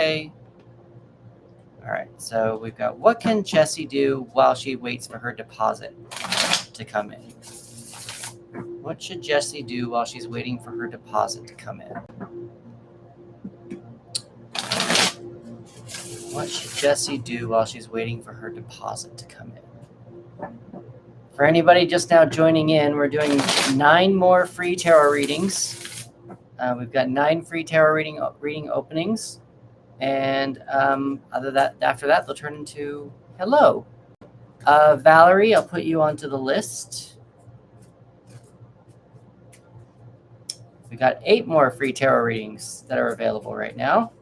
Okay. All right, so we've got, what can Jessie do while she waits for her deposit to come in? What should Jessie do while she's waiting for her deposit to come in? What should Jessie do while she's waiting for her deposit to come in? For anybody just now joining in, we're doing 9 more free tarot readings. We've got 9 free tarot reading openings. And after that, they'll turn into hello. Valerie, I'll put you onto the list. We got 8 more free tarot readings that are available right now.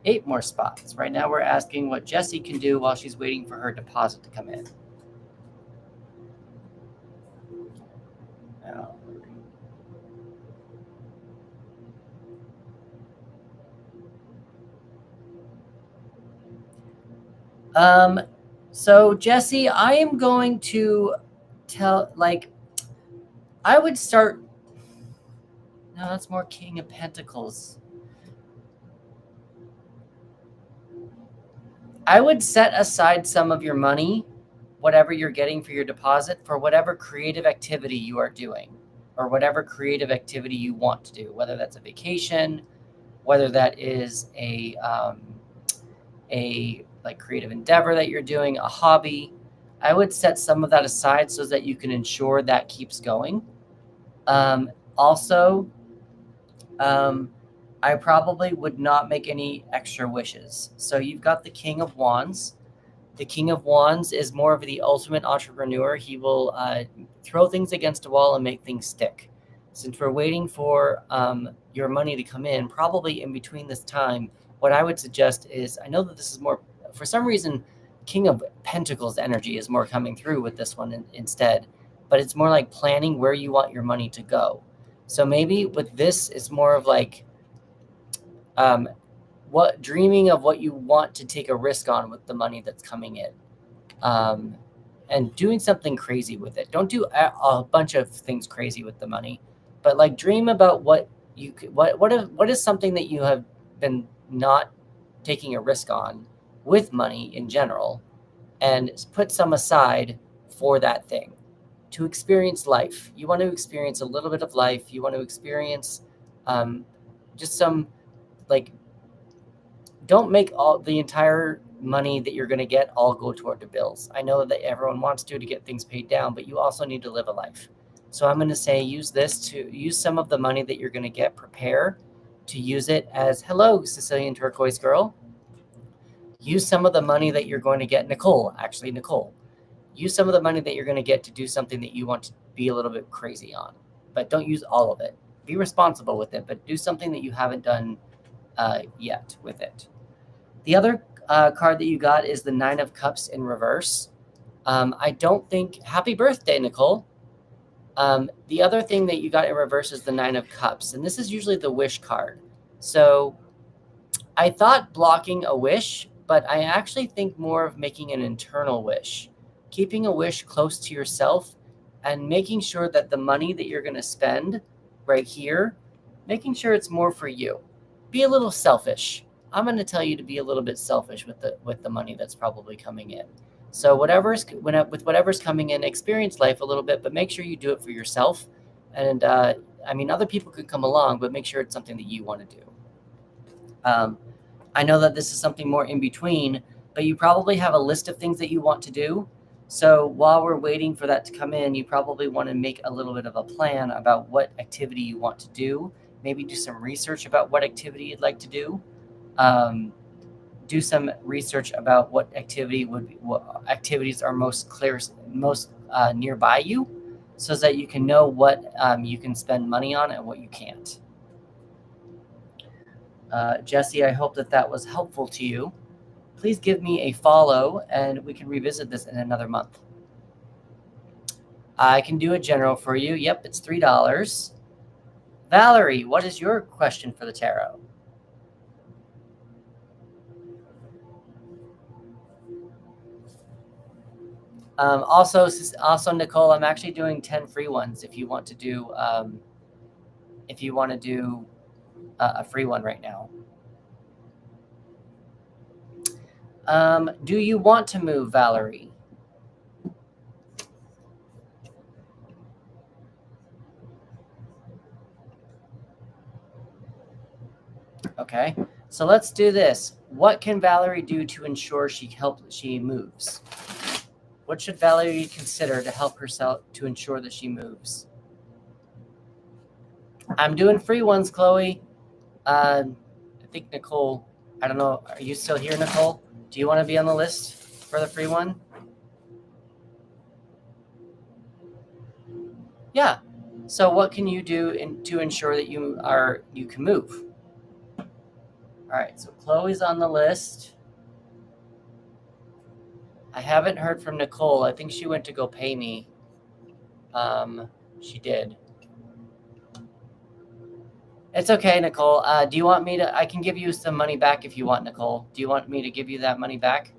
8 more spots. Right now we're asking what Jessie can do while she's waiting for her deposit to come in. So Jessie, I am going to I would start. No, that's more King of Pentacles. I would set aside some of your money, whatever you're getting for your deposit, for whatever creative activity you are doing, or whatever creative activity you want to do, whether that's a vacation, whether that is a creative endeavor that you're doing, a hobby. I would set some of that aside so that you can ensure that keeps going. Also, I probably would not make any extra wishes. So you've got the King of Wands. The King of Wands is more of the ultimate entrepreneur. He will throw things against a wall and make things stick. Since we're waiting for your money to come in, probably in between this time, what I would suggest is, I know that this is more, for some reason, King of Pentacles energy is more coming through with this one instead, but it's more like planning where you want your money to go. So maybe with this, it's more of like dreaming of what you want to take a risk on with the money that's coming in, and doing something crazy with it. Don't do a bunch of things crazy with the money, but like dream about what is something that you have been not taking a risk on with money in general, and put some aside for that thing to experience life. You want to experience a little bit of life. You want to experience just some, like, don't make all the entire money that you're going to get all go toward the bills. I know that everyone wants to get things paid down, but you also need to live a life. So I'm going to say use some of the money that you're going to get, prepare to use it as, hello, Sicilian Turquoise Girl. Use some of the money that you're going to get, Nicole, use some of the money that you're going to get to do something that you want to be a little bit crazy on, but don't use all of it. Be responsible with it, but do something that you haven't done yet with it. The other card that you got is the 9 of Cups in reverse. I don't think, happy birthday, Nicole. The other thing that you got in reverse is the 9 of Cups, and this is usually the wish card. So I thought blocking a wish, but I actually think more of making an internal wish, keeping a wish close to yourself and making sure that the money that you're going to spend right here, making sure it's more for you. Be a little selfish. I'm going to tell you to be a little bit selfish with the money that's probably coming in. So whatever's coming in, experience life a little bit, but make sure you do it for yourself. And other people could come along, but make sure it's something that you want to do. I know that this is something more in between, but you probably have a list of things that you want to do. So while we're waiting for that to come in, you probably want to make a little bit of a plan about what activity you want to do. Maybe do some research about what activity you'd like to do. Do some research about what activities are most nearby you, so that you can know what you can spend money on and what you can't. Jessie, I hope that was helpful to you. Please give me a follow, and we can revisit this in another month. I can do a general for you. Yep, it's $3. Valerie, what is your question for the tarot? Also, Nicole, I'm actually doing 10 free ones if you want to do a free one right now. Do you want to move, Valerie? Okay, so let's do this. What can Valerie do to ensure she moves? What should Valerie consider to help herself to ensure that she moves? I'm doing free ones, Chloe. I think Nicole, I don't know, are you still here, Nicole? Do you want to be on the list for the free one? Yeah. So what can you do to ensure that you can move? All right, so Chloe's on the list. I haven't heard from Nicole. I think she went to go pay me. She did. It's okay, Nicole. Do you want me to? I can give you some money back if you want, Nicole. Do you want me to give you that money back?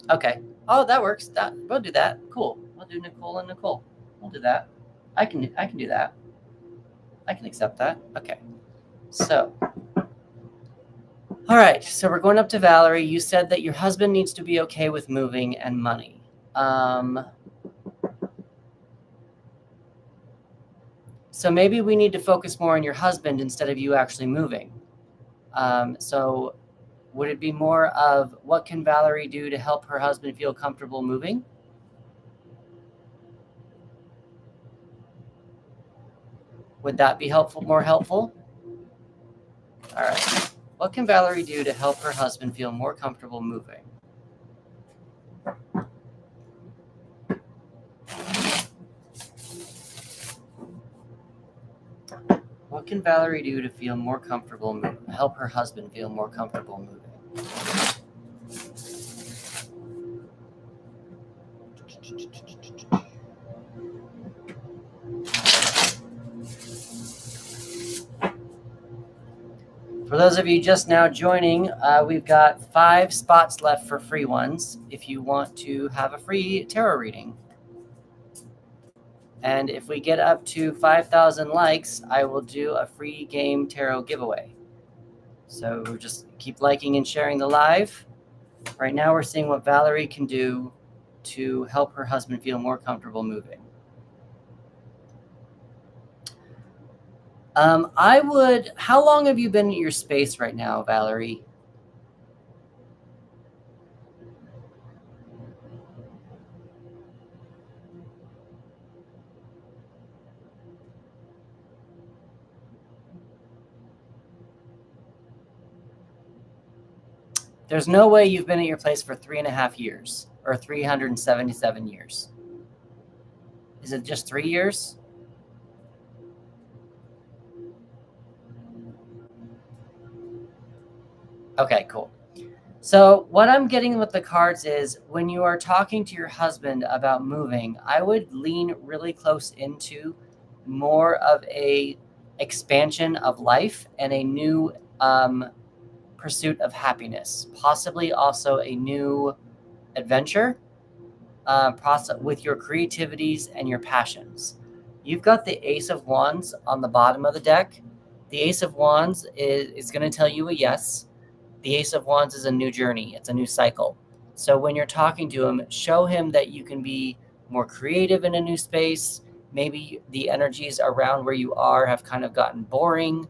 Okay. Oh, that works. We'll do that. Cool. We'll do Nicole and Nicole. We'll do that. I can do that. I can accept that. Okay. So, all right. So we're going up to Valerie. You said that your husband needs to be okay with moving and money. So maybe we need to focus more on your husband instead of you actually moving. So would it be more of what can Valerie do to help her husband feel comfortable moving? Would that be helpful? More helpful? All right. What can Valerie do to help her husband feel more comfortable moving? What can Valerie do to feel more comfortable moving? Help her husband feel more comfortable moving? For those of you just now joining, we've got 5 spots left for free ones if you want to have a free tarot reading. And if we get up to 5,000 likes, I will do a free game tarot giveaway. So just keep liking and sharing the live. Right now we're seeing what Valerie can do to help her husband feel more comfortable moving. How long have you been in your space right now, Valerie? There's no way you've been at your place for 3.5 years or 377 years. Is it just 3 years? Okay, cool. So what I'm getting with the cards is when you are talking to your husband about moving, I would lean really close into more of a expansion of life and a new pursuit of happiness, possibly also a new adventure with your creativities and your passions. You've got the Ace of Wands on the bottom of the deck. The Ace of Wands is going to tell you a yes. The Ace of Wands is a new journey. It's a new cycle. So when you're talking to him, show him that you can be more creative in a new space. Maybe the energies around where you are have kind of gotten boring.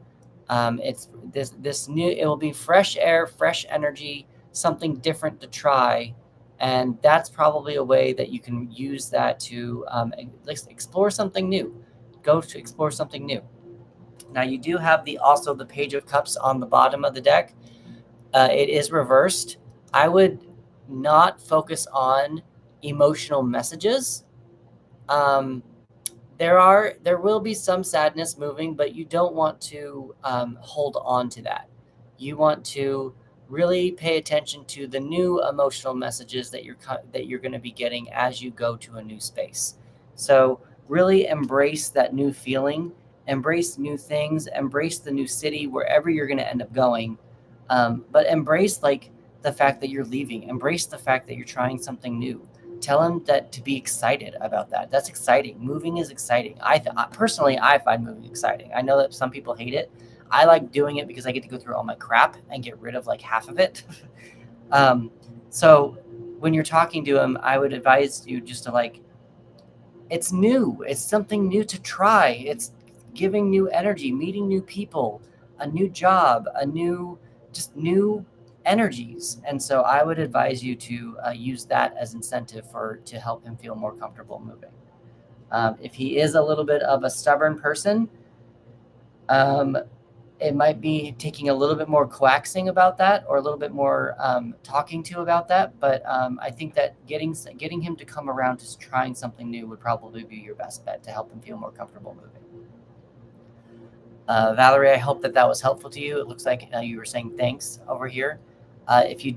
It's this new. It will be fresh air, fresh energy, something different to try, and that's probably a way that you can use that to explore something new. Go to explore something new. Now you do have also the Page of Cups on the bottom of the deck. It is reversed. I would not focus on emotional messages. There will be some sadness moving, but you don't want to hold on to that. You want to really pay attention to the new emotional messages that you're going to be getting as you go to a new space. So really embrace that new feeling, embrace new things, embrace the new city, wherever you're going to end up going. But embrace the fact that you're leaving. Embrace the fact that you're trying something new. Tell him that to be excited about that. That's exciting. Moving is exciting. Personally, I find moving exciting. I know that some people hate it. I like doing it because I get to go through all my crap and get rid of like half of it. So when you're talking to him, I would advise you just to like, it's new. It's something new to try. It's giving new energy, meeting new people, a new job, just new energies. And so I would advise you to use that as incentive to help him feel more comfortable moving. If he is a little bit of a stubborn person, it might be taking a little bit more coaxing about that, or a little bit more talking to about that. But I think that getting him to come around to trying something new would probably be your best bet to help him feel more comfortable moving. Valerie, I hope that was helpful to you. It looks like you were saying thanks over here. If you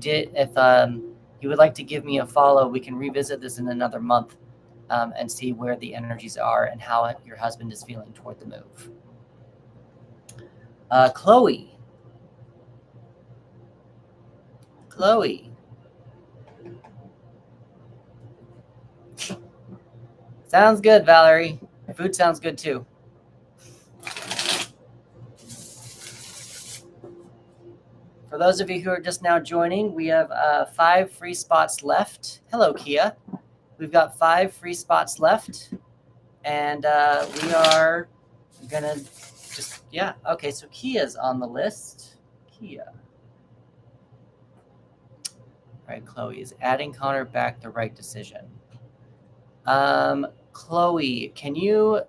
would like to give me a follow, we can revisit this in another month and see where the energies are and how your husband is feeling toward the move. Chloe. Sounds good, Valerie. Food sounds good too. For those of you who are just now joining, we have 5 free spots left. Hello, Kia. We've got 5 free spots left, and we are gonna okay, so Kia's on the list. Kia. All right, Chloe, is adding Connor back the right decision? Chloe, can you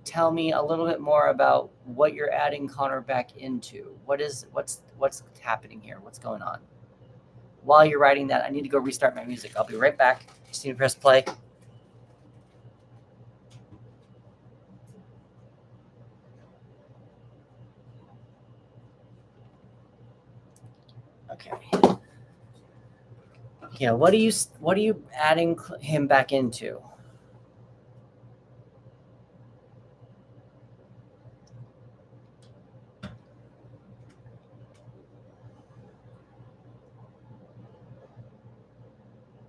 tell me a little bit more about what you're adding Connor back into? What's happening here? What's going on? While you're writing that, I need to go restart my music. I'll be right back. Just need to press play. Okay. Yeah, what are you adding him back into?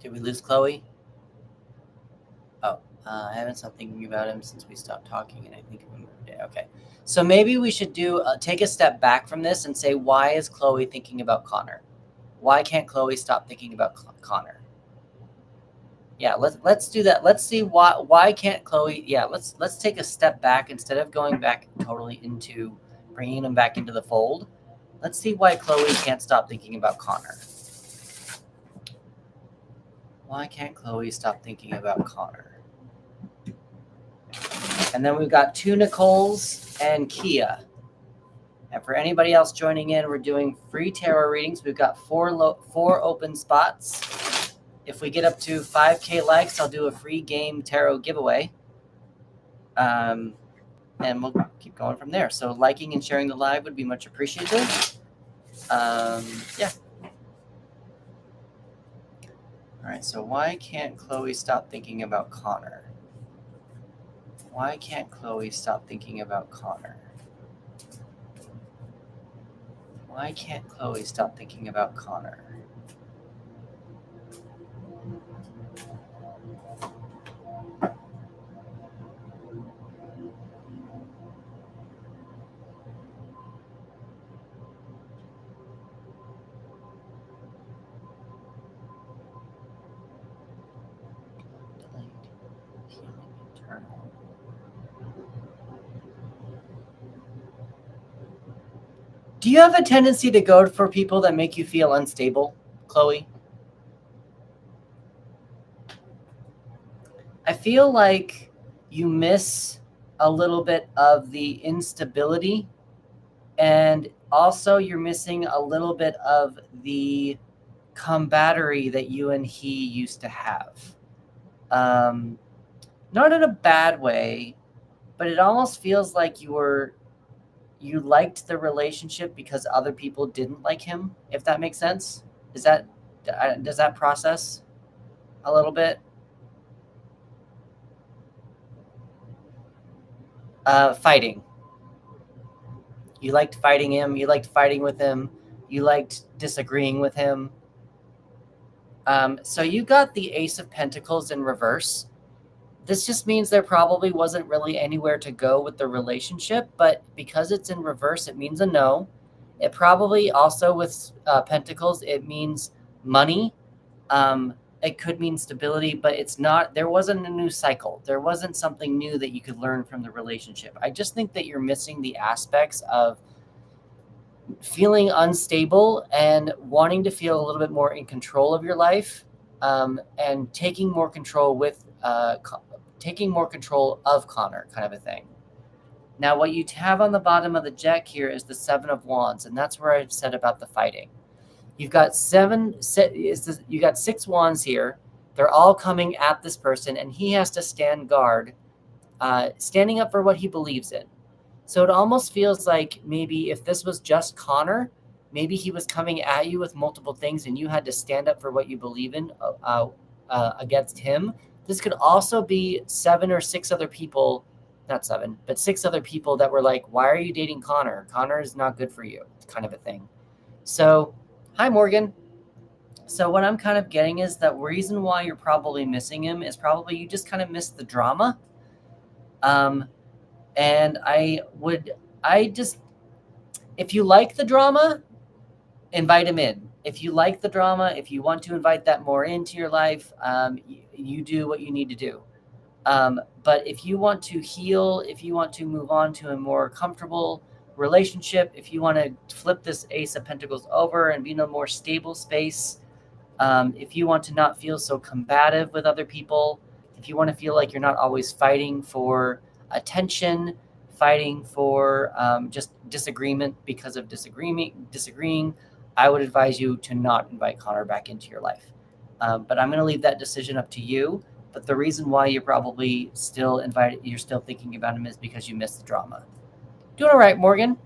Did we lose Chloe? Oh, I haven't stopped thinking about him since we stopped talking, and I think we moved it. Okay, so maybe we should take a step back from this and say, why is Chloe thinking about Connor? Why can't Chloe stop thinking about Connor? Yeah, let's do that. Let's see why can't Chloe? Yeah, let's take a step back instead of going back totally into bringing him back into the fold. Let's see why Chloe can't stop thinking about Connor. Why can't Chloe stop thinking about Connor? And then we've got 2 Nicoles and Kia. And for anybody else joining in, we're doing free tarot readings. We've got 4 open spots. If we get up to 5K likes, I'll do a free game tarot giveaway. And we'll keep going from there. So liking and sharing the live would be much appreciated. Yeah. All right, so why can't Chloe stop thinking about Connor? Why can't Chloe stop thinking about Connor? Why can't Chloe stop thinking about Connor? Do you have a tendency to go for people that make you feel unstable, Chloe? I feel like you miss a little bit of the instability, and also you're missing a little bit of the camaraderie that you and he used to have. Not in a bad way, but it almost feels like you liked the relationship because other people didn't like him, if that makes sense. Does that process a little bit? Fighting. You liked fighting him. You liked fighting with him. You liked disagreeing with him. So you got the Ace of Pentacles in reverse. This just means there probably wasn't really anywhere to go with the relationship, but because it's in reverse, it means a no. It probably also with Pentacles, it means money. It could mean stability, but it's not. There wasn't a new cycle. There wasn't something new that you could learn from the relationship. I just think that you're missing the aspects of feeling unstable and wanting to feel a little bit more in control of your life, and taking more control of Connor, kind of a thing. Now, what you have on the bottom of the deck here is the Seven of Wands, and that's where I've said about the fighting. You've got you got 6 wands here. They're all coming at this person, and he has to stand guard, standing up for what he believes in. So it almost feels like maybe if this was just Connor, maybe he was coming at you with multiple things and you had to stand up for what you believe in against him. This could also be 7 or 6 other people, not 7, but 6 other people that were like, why are you dating Connor? Connor is not good for you, kind of a thing. So, hi, Morgan. So what I'm kind of getting is that reason why you're probably missing him is probably you just kind of missed the drama. And if you like the drama, invite him in. If you like the drama, if you want to invite that more into your life, you do what you need to do. But if you want to heal, if you want to move on to a more comfortable relationship, if you want to flip this Ace of Pentacles over and be in a more stable space, if you want to not feel so combative with other people, if you want to feel like you're not always fighting for attention, fighting for just disagreement because of disagreeing, I would advise you to not invite Connor back into your life. But I'm going to leave that decision up to you. But the reason why you're probably you're still thinking about him is because you missed the drama. Doing all right, Morgan.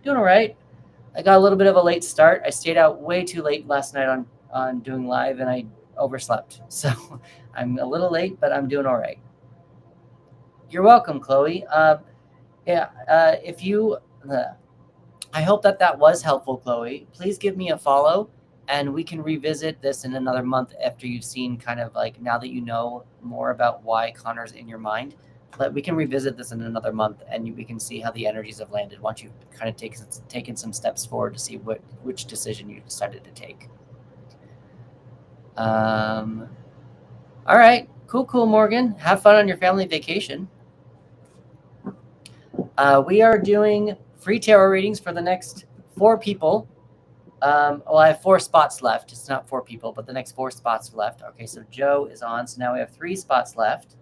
Doing all right. I got a little bit of a late start. I stayed out way too late last night on doing live, and I overslept. So I'm a little late, but I'm doing all right. You're welcome, Chloe. If you, I hope that was helpful, Chloe. Please give me a follow, and we can revisit this in another month after you've seen kind of like now that you know more about why Connor's in your mind. But we can revisit this in another month, and we can see how the energies have landed once you've kind of taken some steps forward to see which decision you decided to take. All right, cool, Morgan. Have fun on your family vacation. We are doing free tarot readings for the next 4 people. Well, I have 4 spots left. It's not 4 people, but the next 4 spots are left. Okay, so Joe is on. So now we have 3 spots left.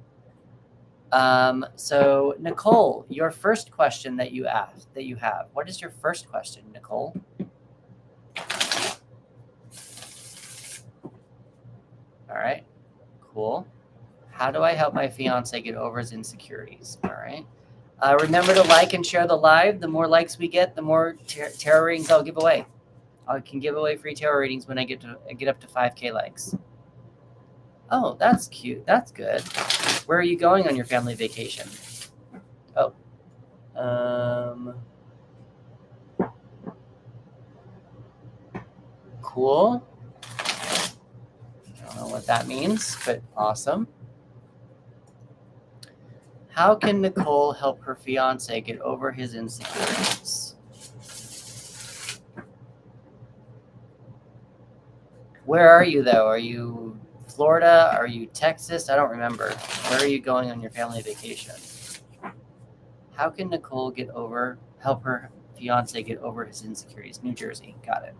So Nicole, your first question that you have. What is your first question, Nicole? All right, cool. How do I help my fiance get over his insecurities? All right. Remember to like and share the live. The more likes we get, the more tarot readings I'll give away. I can give away free tarot readings when I get up to 5K likes. Oh, that's cute. That's good. Where are you going on your family vacation? Oh. Cool. I don't know what that means, but awesome. How can Nicole help her fiance get over his insecurities? Where are you, though? Are you Florida? Are you Texas? I don't remember. Where are you going on your family vacation? How can Nicole help her fiance get over his insecurities? New Jersey. Got it.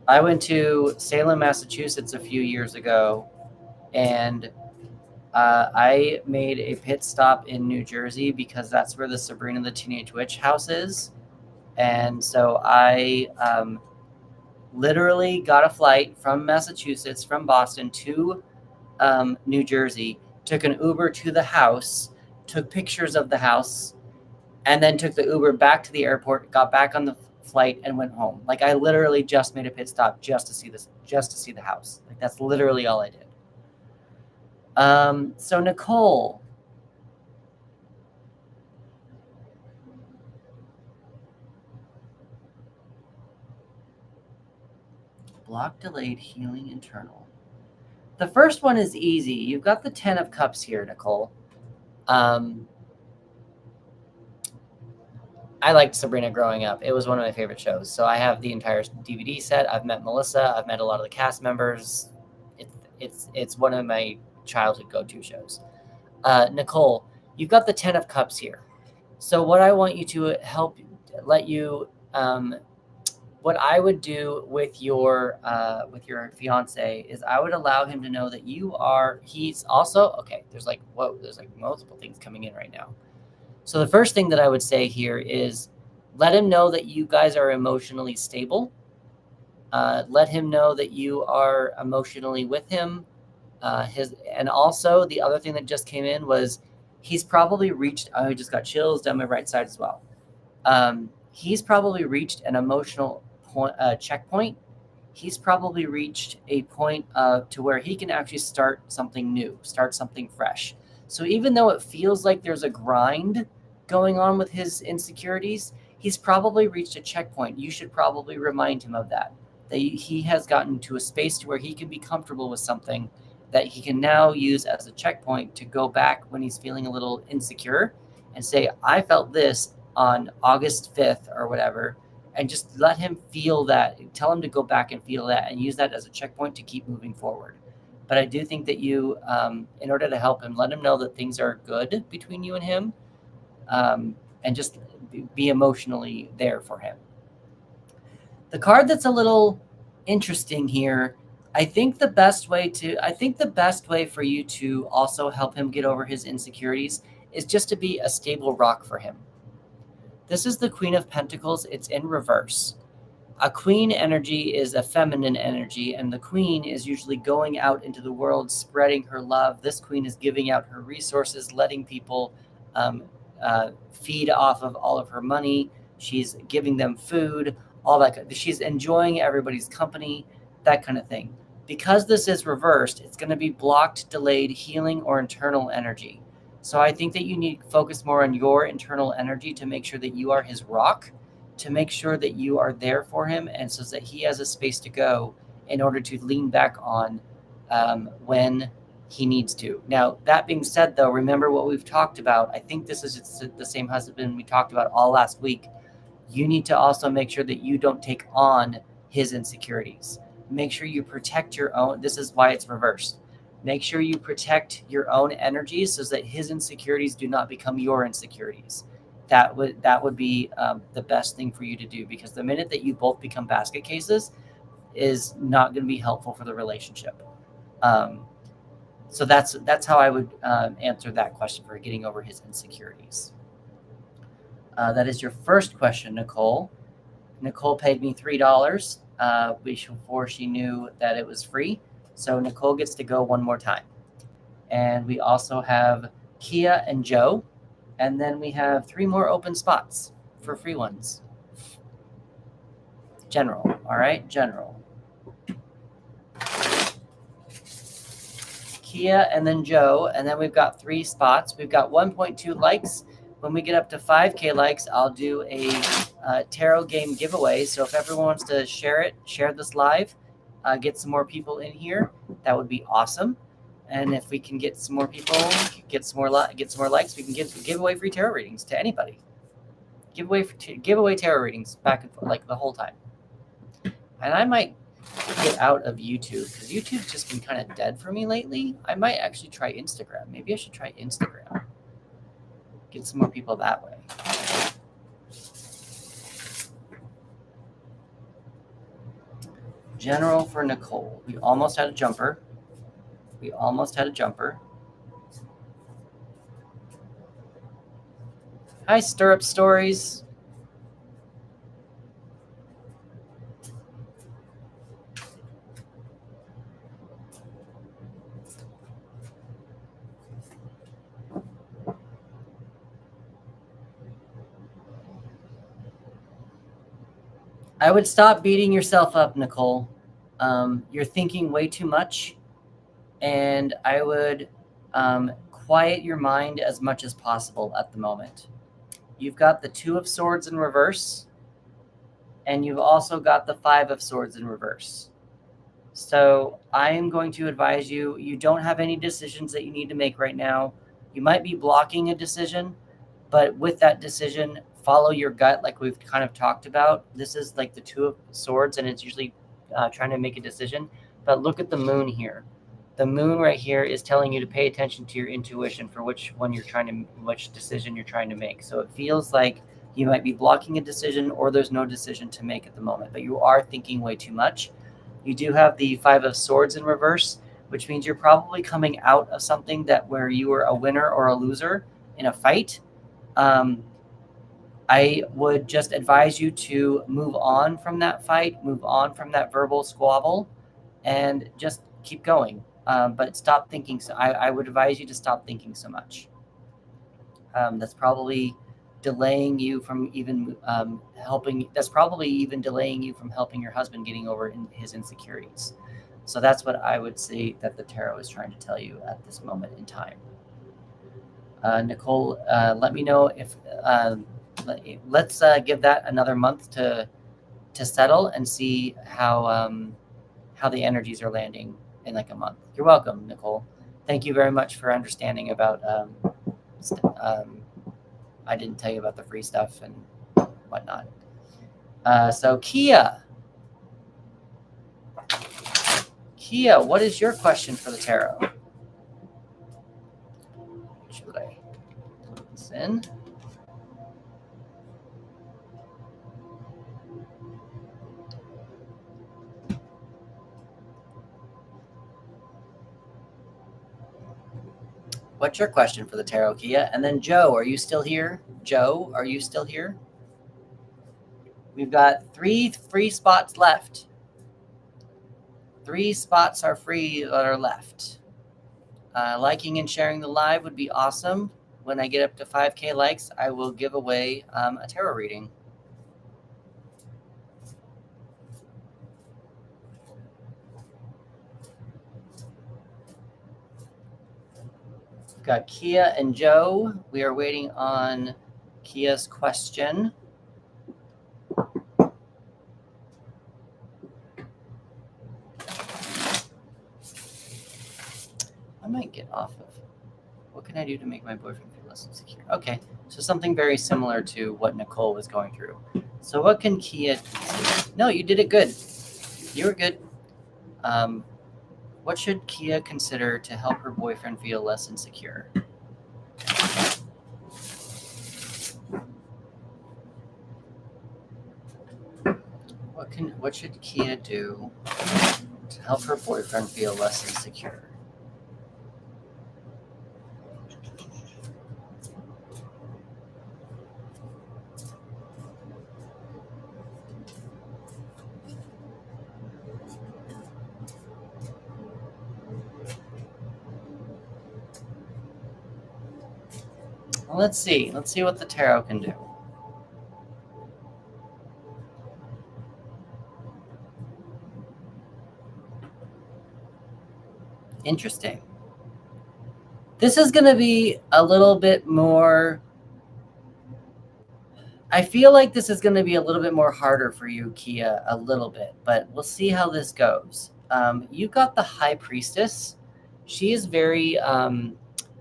I went to Salem, Massachusetts a few years ago, and I made a pit stop in New Jersey because that's where the Sabrina the Teenage Witch house is. And so I literally got a flight from Massachusetts, from Boston to New Jersey, took an Uber to the house, took pictures of the house, and then took the Uber back to the airport, got back on the flight, and went home. Like, I literally just made a pit stop just to see the house. Like, that's literally all I did. So Nicole, Block, delayed, healing, internal. The first one is easy. You've got the 10 of Cups here, Nicole. I liked Sabrina growing up. It was one of my favorite shows. So I have the entire DVD set. I've met Melissa. I've met a lot of the cast members. It's one of my childhood go-to shows. Nicole, you've got the 10 of Cups here. So what I want you to let you, what I would do with your fiance is I would allow him to know that he's also, okay, there's like multiple things coming in right now. So the first thing that I would say here is let him know that you guys are emotionally stable. Let him know that you are emotionally with him. And also the other thing that just came in was he's probably reached, I just got chills down my right side as well. He's probably reached an emotional checkpoint. He's probably reached a point to where he can actually start something new, start something fresh. So even though it feels like there's a grind going on with his insecurities, he's probably reached a checkpoint. You should probably remind him of that he has gotten to a space to where he can be comfortable with something that he can now use as a checkpoint to go back when he's feeling a little insecure and say, I felt this on August 5th or whatever, and just let him feel that. Tell him to go back and feel that and use that as a checkpoint to keep moving forward. But I do think that you, in order to help him, let him know that things are good between you and him, and just be emotionally there for him. The card that's a little interesting here, I think the best way for you to also help him get over his insecurities is just to be a stable rock for him. This is the Queen of Pentacles. It's in reverse. A queen energy is a feminine energy, and the queen is usually going out into the world, spreading her love. This queen is giving out her resources, letting people feed off of all of her money. She's giving them food, all that. She's enjoying everybody's company, that kind of thing. Because this is reversed, it's going to be blocked, delayed, healing, or internal energy. So I think that you need to focus more on your internal energy to make sure that you are his rock, to make sure that you are there for him, and so that he has a space to go in order to lean back on when he needs to. Now, that being said, though, remember what we've talked about. I think this is the same husband we talked about all last week. You need to also make sure that you don't take on his insecurities. Make sure you protect your own. This is why it's reversed. Make sure you protect your own energies so that his insecurities do not become your insecurities. That would be the best thing for you to do, because the minute that you both become basket cases is not going to be helpful for the relationship. So that's how I would answer that question for getting over his insecurities. That is your first question, Nicole. Nicole paid me $3 before she knew that it was free. So Nicole gets to go one more time. And we also have Kia and Joe. And then we have 3 more open spots for free ones. General. All right, General. Kia and then Joe. And then we've got 3 spots. We've got 1.2 likes. When we get up to 5K likes, I'll do a tarot game giveaway. So if everyone wants to share this live, get some more people in here, that would be awesome. And if we can get some more people, get some more likes, we can give away free tarot readings to anybody. Give away tarot readings back and forth, like the whole time. And I might get out of YouTube because YouTube's just been kind of dead for me lately. I might actually try Instagram. Maybe I should try Instagram. Get some more people that way. General for Nicole. We almost had a jumper. Hi, Stirrup Stories. I would stop beating yourself up, Nicole. You're thinking way too much, and I would quiet your mind as much as possible at the moment. You've got the 2 of Swords in reverse, and you've also got the 5 of Swords in reverse. So I am going to advise you, you don't have any decisions that you need to make right now. You might be blocking a decision, but with that decision, follow your gut like we've kind of talked about. This is like the Two of Swords, and it's usually trying to make a decision. But look at the moon here. The moon right here is telling you to pay attention to your intuition for which decision you're trying to make. So it feels like you might be blocking a decision or there's no decision to make at the moment, but you are thinking way too much. You do have the Five of Swords in reverse, which means you're probably coming out of something where you were a winner or a loser in a fight. I would just advise you to move on from that fight, move on from that verbal squabble, and just keep going. But stop thinking. I would advise you to stop thinking so much. That's probably delaying you from even helping. That's probably even delaying you from helping your husband getting over his insecurities. So that's what I would say that the tarot is trying to tell you at this moment in time. Nicole, let me know if let's give that another month to settle and see how the energies are landing in like a month. You're welcome, Nicole. Thank you very much for understanding about I didn't tell you about the free stuff and whatnot. So Kia, what is your question for the tarot? Should I put this in? What's your question for the tarot, Kia? And then Joe, are you still here? Joe, are you still here? We've got 3 free spots left. 3 spots are free that are left. Liking and sharing the live would be awesome. When I get up to 5K likes, I will give away a tarot reading. We've got Kia and Joe. We are waiting on Kia's question. I might get off of. What can I do to make my boyfriend feel less insecure? Okay, so something very similar to what Nicole was going through. So what can Kia do? No, you did it good. You were good. What should Kia consider to help her boyfriend feel less insecure? What should Kia do to help her boyfriend feel less insecure? Well, let's see. Let's see what the tarot can do. Interesting. This is going to be a little bit more. I feel like this is going to be a little bit more harder for you, Kia, a little bit, but we'll see how this goes. You've got the High Priestess. She is very,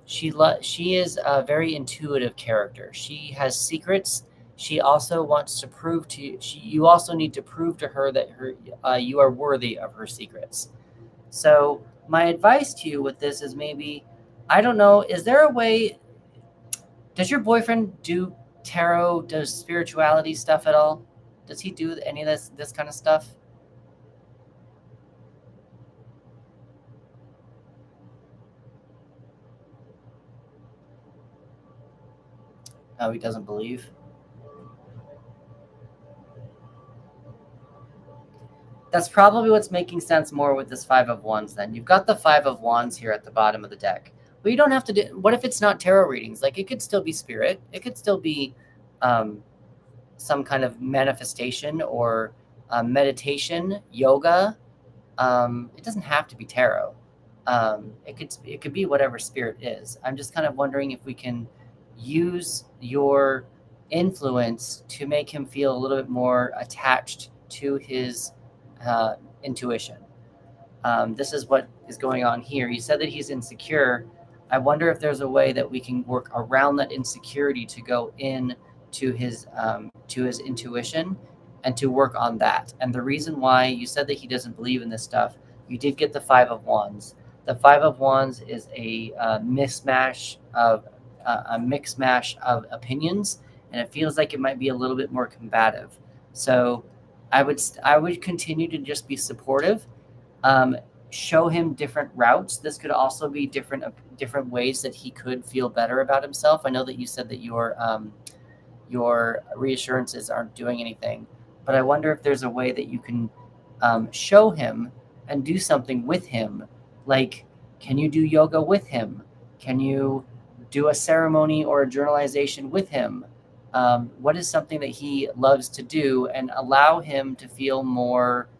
she is a very intuitive character. She has secrets. She also wants to prove to you. You also need to prove to her that you are worthy of her secrets. So my advice to you with this is maybe, I don't know, is there a way? Does your boyfriend do tarot, does spirituality stuff at all? Does he do any of this kind of stuff? Oh, he doesn't believe. That's probably what's making sense more with this Five of Wands then. You've got the Five of Wands here at the bottom of the deck. But you don't have to do, what if it's not tarot readings? Like, it could still be spirit. It could still be some kind of manifestation or meditation, yoga. It doesn't have to be tarot. It could be whatever spirit is. I'm just kind of wondering if we can use your influence to make him feel a little bit more attached to his intuition. This is what is going on here. You said that he's insecure. I wonder if there's a way that we can work around that insecurity to go in to his intuition and to work on that. And the reason why you said that he doesn't believe in this stuff, you did get the Five of Wands. The Five of Wands is a mismatch of a mix mash of opinions, and it feels like it might be a little bit more combative. So I would continue to just be supportive. Um, Show him different routes. This could also be different ways that he could feel better about himself. I know that you said that your reassurances aren't doing anything, but I wonder if there's a way that you can show him and do something with him. Like, can you do yoga with him? Can you do a ceremony or a journalization with him? What is something that he loves to do, and allow him to feel more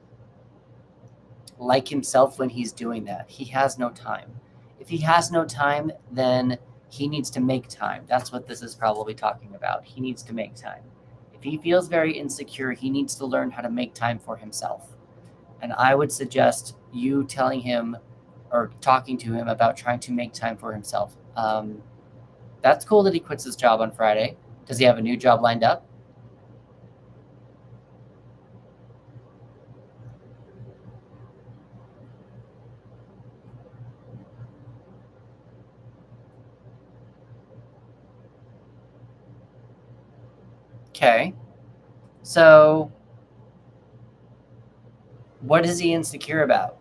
like himself when he's doing that. He has no time. If he has no time, then he needs to make time. That's what this is probably talking about. He needs to make time. If he feels very insecure, he needs to learn how to make time for himself. And I would suggest you telling him or talking to him about trying to make time for himself. That's cool that he quits his job on Friday. Does he have a new job lined up? Okay. So, what is he insecure about?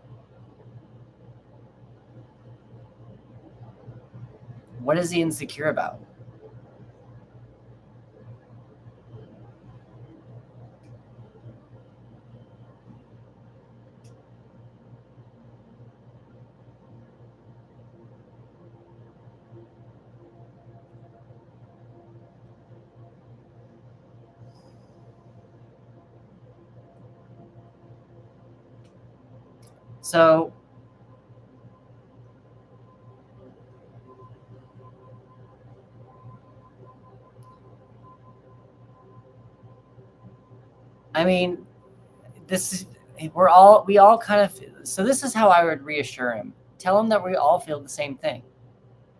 What is he insecure about? So, I mean, this is we all kind of, so this is how I would reassure him. Tell him that we all feel the same thing.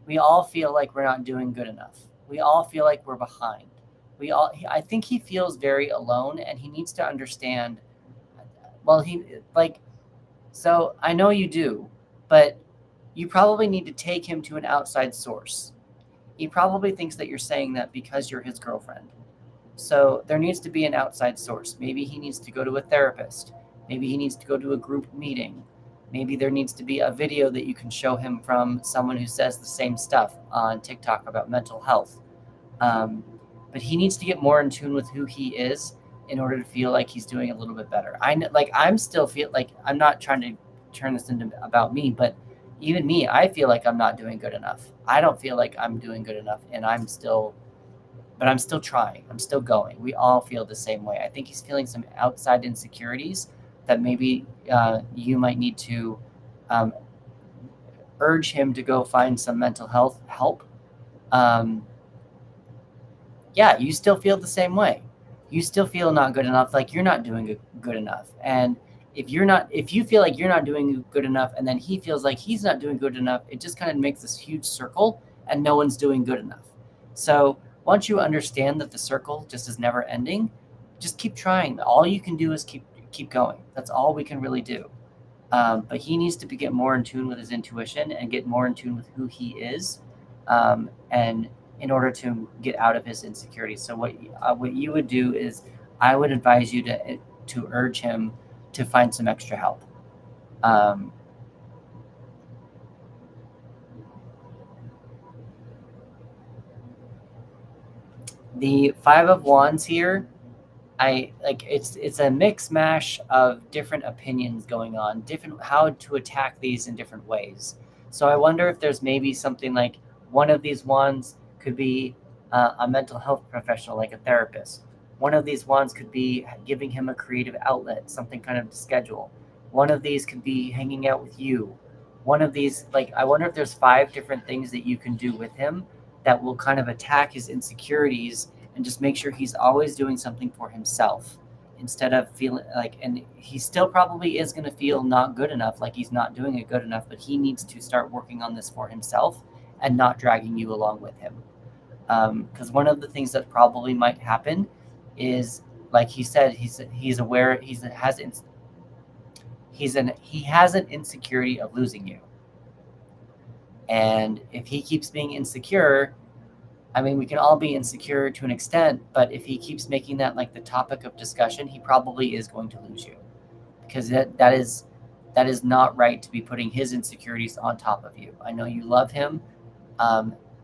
We all feel like we're not doing good enough. We all feel like we're behind. I think he feels very alone, and he needs to understand, well, so I know you do, but you probably need to take him to an outside source. He probably thinks that you're saying that because you're his girlfriend. So there needs to be an outside source. Maybe he needs to go to a therapist. Maybe he needs to go to a group meeting. Maybe there needs to be a video that you can show him from someone who says the same stuff on TikTok about mental health. Um, but he needs to get more in tune with who he is in order to feel like he's doing a little bit better. I'm still feel like, I'm not trying to turn this into about me, but even me, I feel like I'm not doing good enough. I don't feel like I'm doing good enough, and I'm still trying. I'm still going. We all feel the same way. I think he's feeling some outside insecurities that maybe you might need to um, urge him to go find some mental health help. Um, yeah, you still feel the same way. You still feel not good enough, like you're not doing good enough. And if you feel like you're not doing good enough, and then he feels like he's not doing good enough, it just kind of makes this huge circle, and no one's doing good enough. So once you understand that the circle just is never ending, just keep trying. All you can do is keep going. That's all we can really do. But he needs to get more in tune with his intuition and get more in tune with who he is, and in order to get out of his insecurities. So what you would do is, I would advise you to urge him to find some extra help. Um, the Five of Wands here, I like, it's a mix mash of different opinions going on, different how to attack these in different ways. So I wonder if there's maybe something like, one of these wands could be a mental health professional, like a therapist. One of these wands could be giving him a creative outlet, something kind of to schedule. One of these could be hanging out with you. One of these, like, I wonder if there's 5 different things that you can do with him that will kind of attack his insecurities and just make sure he's always doing something for himself. instead of feeling like, and he still probably is going to feel not good enough, like he's not doing it good enough, but he needs to start working on this for himself and not dragging you along with him. Because one of the things that probably might happen is, like he said, he's aware, he has an insecurity of losing you. And if he keeps being insecure, I mean, we can all be insecure to an extent, but if he keeps making that like the topic of discussion, he probably is going to lose you, because that is not right to be putting his insecurities on top of you. I know you love him.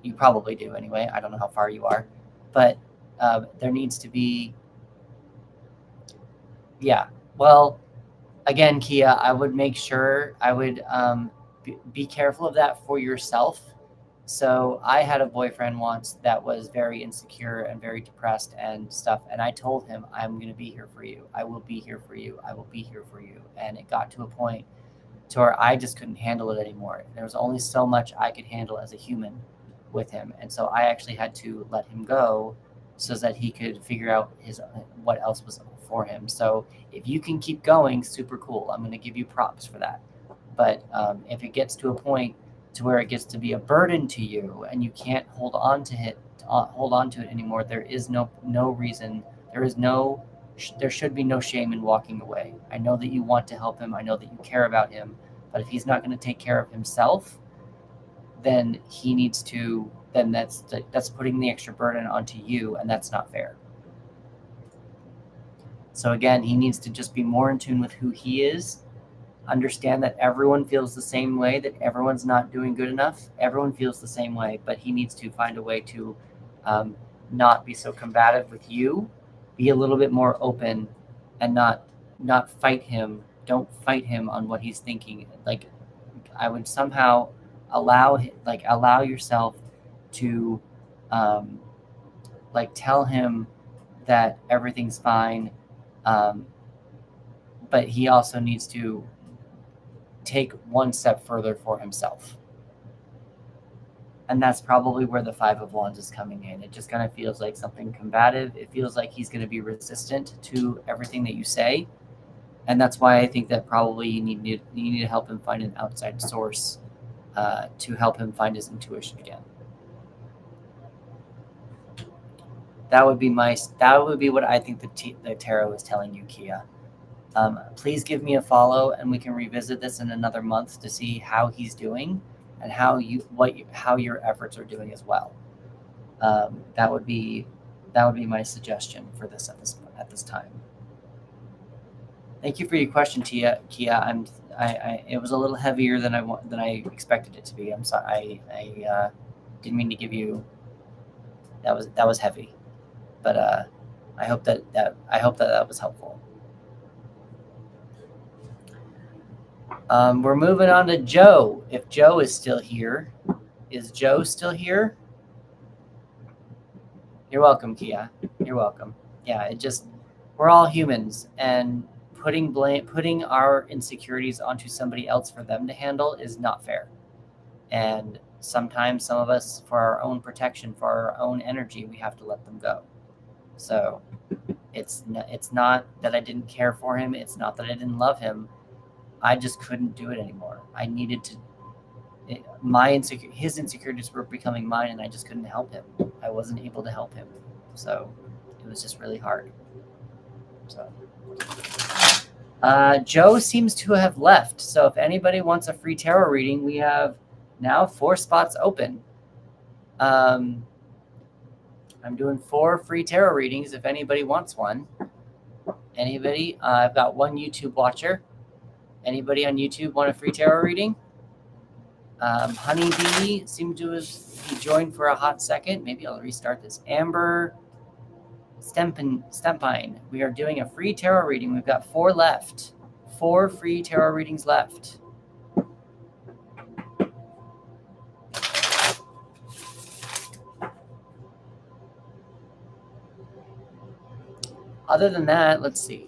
You probably do anyway. I don't know how far you are, but there needs to be, yeah. Well, again, Kia, I would make sure, I would be careful of that for yourself. So I had a boyfriend once that was very insecure and very depressed and stuff. And I told him, I'm going to be here for you. I will be here for you. I will be here for you. And it got to a point to where I just couldn't handle it anymore. There was only so much I could handle as a human with him. And so I actually had to let him go so that he could figure out what else was for him. So if you can keep going, super cool. I'm going to give you props for that. But if it gets to a point to where it gets to be a burden to you and you can't hold on to it anymore, there is no reason, there should be no shame in walking away. I know that you want to help him, I know that you care about him, but if he's not going to take care of himself, then he needs to, then that's putting the extra burden onto you, and that's not fair. So again, he needs to just be more in tune with who he is. Understand that everyone feels the same way, that everyone's not doing good enough. Everyone feels the same way, but he needs to find a way to not be so combative with you. Be a little bit more open and not fight him. Don't fight him on what he's thinking. Like, I would somehow allow yourself to tell him that everything's fine, but he also needs to take one step further for himself. And that's probably where the Five of Wands is coming in. It just kind of feels like something combative. It feels like he's going to be resistant to everything that you say. And that's why I think that probably you need to help him find an outside source to help him find his intuition again. That would be what I think the tarot is telling you, Kia. Please give me a follow, and we can revisit this in another month to see how he's doing and how your efforts are doing as well. That would be my suggestion for this at this time. Thank you for your question, Kia. It was a little heavier than I expected it to be. I'm sorry. I didn't mean to give you. That was heavy, but I hope that was helpful. We're moving on to Joe. If Joe is still here. Is Joe still here? You're welcome, Kia. You're welcome. Yeah, we're all humans, and putting our insecurities onto somebody else for them to handle is not fair. And sometimes some of us, for our own protection, for our own energy, we have to let them go. So it's not that I didn't care for him. It's not that I didn't love him. I just couldn't do it anymore. I needed to. His insecurities were becoming mine, and I just couldn't help him. I wasn't able to help him, so it was just really hard. So, Joe seems to have left. So if anybody wants a free tarot reading, we have now 4 spots open. I'm doing 4 free tarot readings if anybody wants one. Anybody? I've got 1 YouTube watcher. Anybody on YouTube want a free tarot reading? Honeybee seemed to have joined for a hot second. Maybe I'll restart this. Amber Stempine. We are doing a free tarot reading. We've got 4 left. 4 free tarot readings left. Other than that, let's see.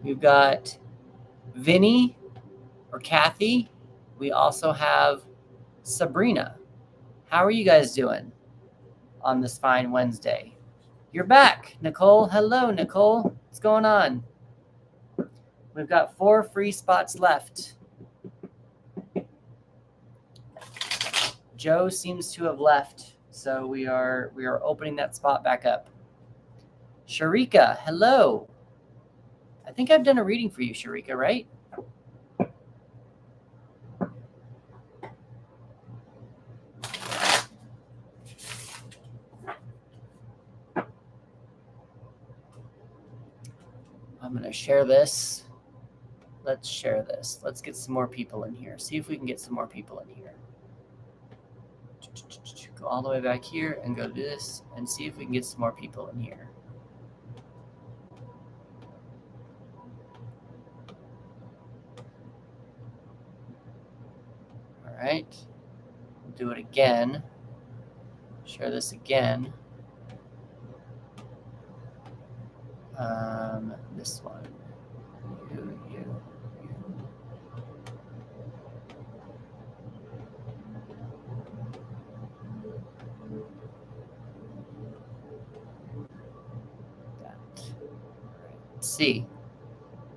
We've got Vinny or Kathy. We also have Sabrina. How are you guys doing on this fine Wednesday? You're back, Nicole. Hello, Nicole. What's going on? We've got 4 free spots left. Joe seems to have left, so we are opening that spot back up. Sharika, hello. I think I've done a reading for you, Sharika, right? I'm going to share this. Let's share this. Let's get some more people in here. See if we can get some more people in here. Go all the way back here and go do this and see if we can get some more people in here. All right. We'll do it again. Share this again. This one. You. That. All right. Let's see.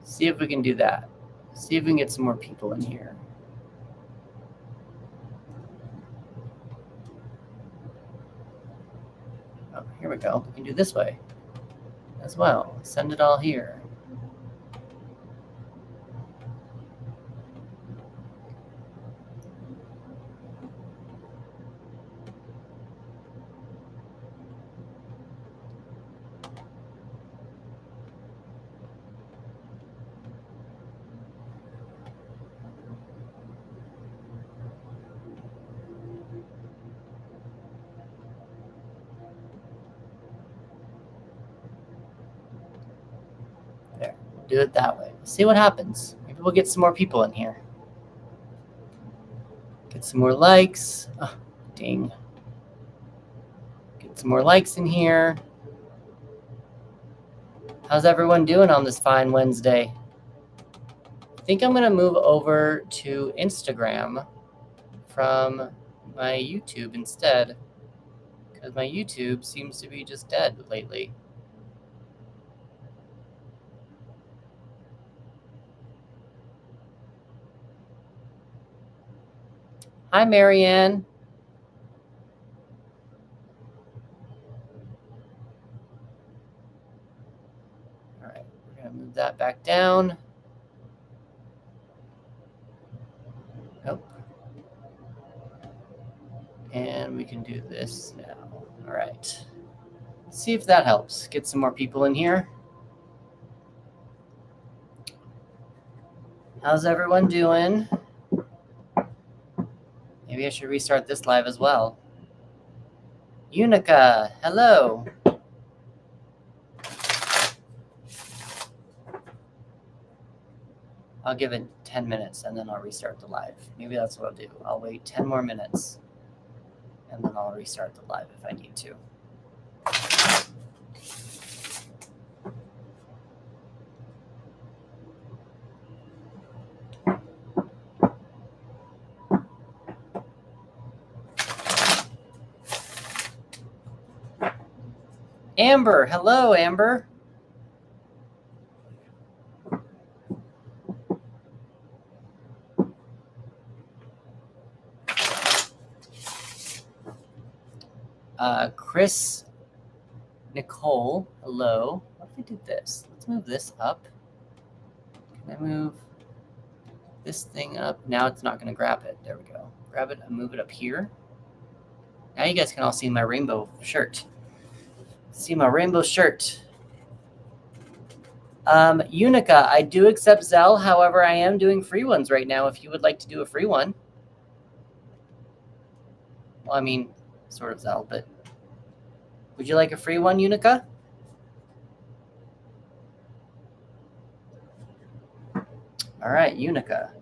See if we can do that. See if we can get some more people in here. Oh, here we go. We can do this way as well. Send it all here. There. We'll do it that way. See what happens. Maybe we'll get some more people in here. Get some more likes. Oh, ding. Get some more likes in here. How's everyone doing on this fine Wednesday? I think I'm going to move over to Instagram from my YouTube instead, because my YouTube seems to be just dead lately. Hi, Marianne. All right, we're going to move that back down. Nope. And we can do this now. All right. Let's see if that helps. Get some more people in here. How's everyone doing? Maybe I should restart this live as well. Unica, hello. I'll give it 10 minutes and then I'll restart the live. Maybe that's what I'll do. I'll wait 10 more minutes and then I'll restart the live if I need to. Amber, hello, Amber. Chris, Nicole, hello. What if we do this? Let's move this up. Can I move this thing up? Now it's not going to grab it. There we go. Grab it and move it up here. Now you guys can all see my rainbow shirt. See my rainbow shirt. Unica, I do accept Zelle. However, I am doing free ones right now if you would like to do a free one. Well, I mean, sort of Zelle, but would you like a free one, Unica? All right, Unica.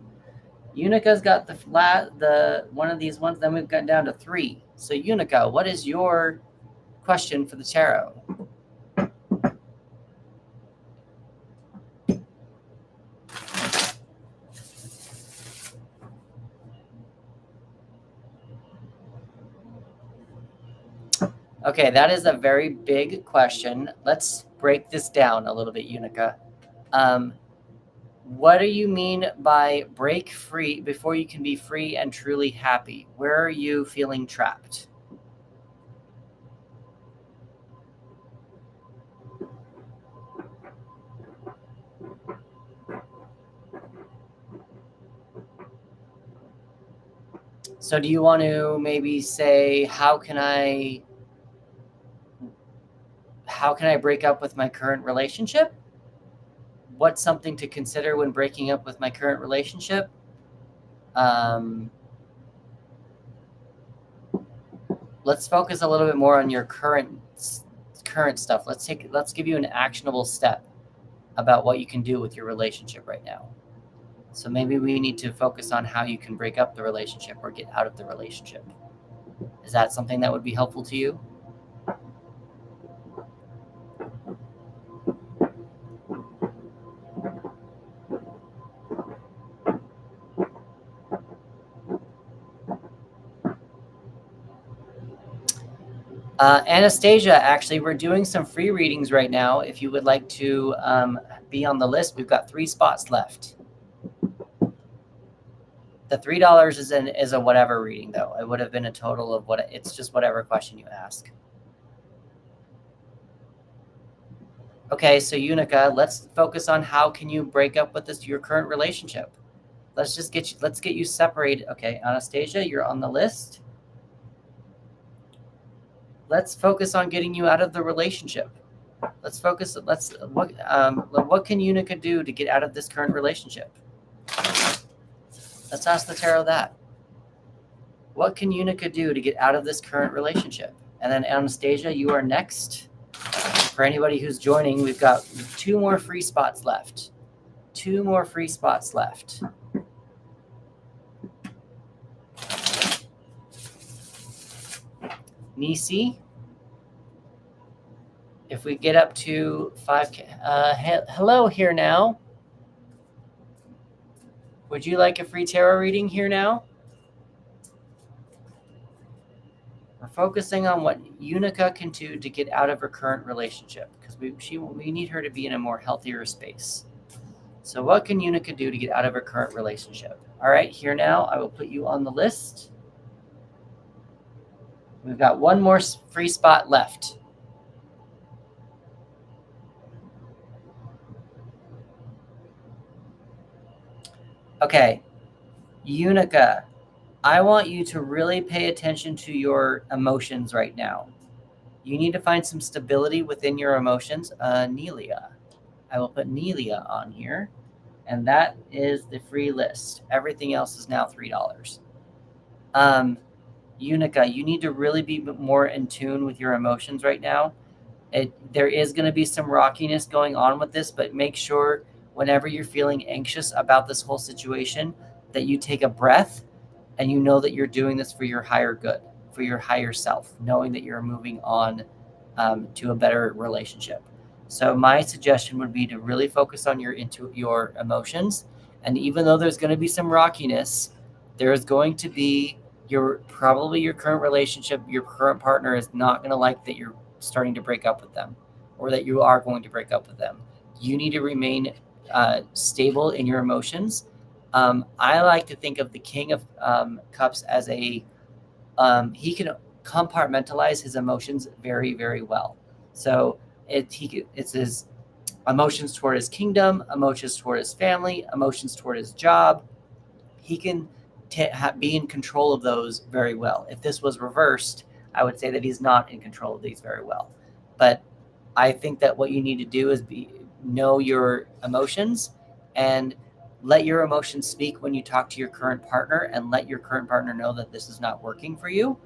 Unica's got the one of these ones. Then we've got down to 3. So Unica, what is your question for the tarot? Okay, that is a very big question. Let's break this down a little bit, Unica. What do you mean by break free before you can be free and truly happy? Where are you feeling trapped? So do you want to maybe say, how can I break up with my current relationship? What's something to consider when breaking up with my current relationship? Let's focus a little bit more on your current stuff. Let's give you an actionable step about what you can do with your relationship right now. So maybe we need to focus on how you can break up the relationship or get out of the relationship. Is that something that would be helpful to you? Anastasia, actually, we're doing some free readings right now. If you would like to be on the list, we've got 3 spots left. The $3 is a whatever reading, though. It would have been a total of it's just whatever question you ask. Okay, so Unica, let's focus on how can you break up with your current relationship. Let's get you separated. Okay, Anastasia, you're on the list. Let's focus on getting you out of the relationship. What can Unica do to get out of this current relationship? Let's ask the tarot that. What can Unica do to get out of this current relationship? And then Anastasia, you are next. For anybody who's joining, we've got 2 more free spots left. 2 more free spots left. Nisi, if we get up to 5K, hello here now. Would you like a free tarot reading here now? We're focusing on what Unica can do to get out of her current relationship because we need her to be in a more healthier space. So what can Unica do to get out of her current relationship? All right, here now, I will put you on the list. We've got 1 more free spot left. Okay, Unica, I want you to really pay attention to your emotions right now. You need to find some stability within your emotions. Nelia. I will put Nelia on here. And that is the free list. Everything else is now $3. Unica, you need to really be more in tune with your emotions right now. There is going to be some rockiness going on with this, but make sure whenever you're feeling anxious about this whole situation that you take a breath and you know that you're doing this for your higher good, for your higher self, knowing that you're moving on to a better relationship. So my suggestion would be to really focus on your emotions. And even though there's going to be some rockiness, there is going to be your current relationship, your current partner is not going to like that you're starting to break up with them or that you are going to break up with them. You need to remain stable in your emotions. I like to think of the King of Cups as he can compartmentalize his emotions very, very well. So it's his emotions toward his kingdom, emotions toward his family, emotions toward his job. He can be in control of those very well. If this was reversed, I would say that he's not in control of these very well. But I think that what you need to do is know your emotions and let your emotions speak when you talk to your current partner, and let your current partner know that this is not working for you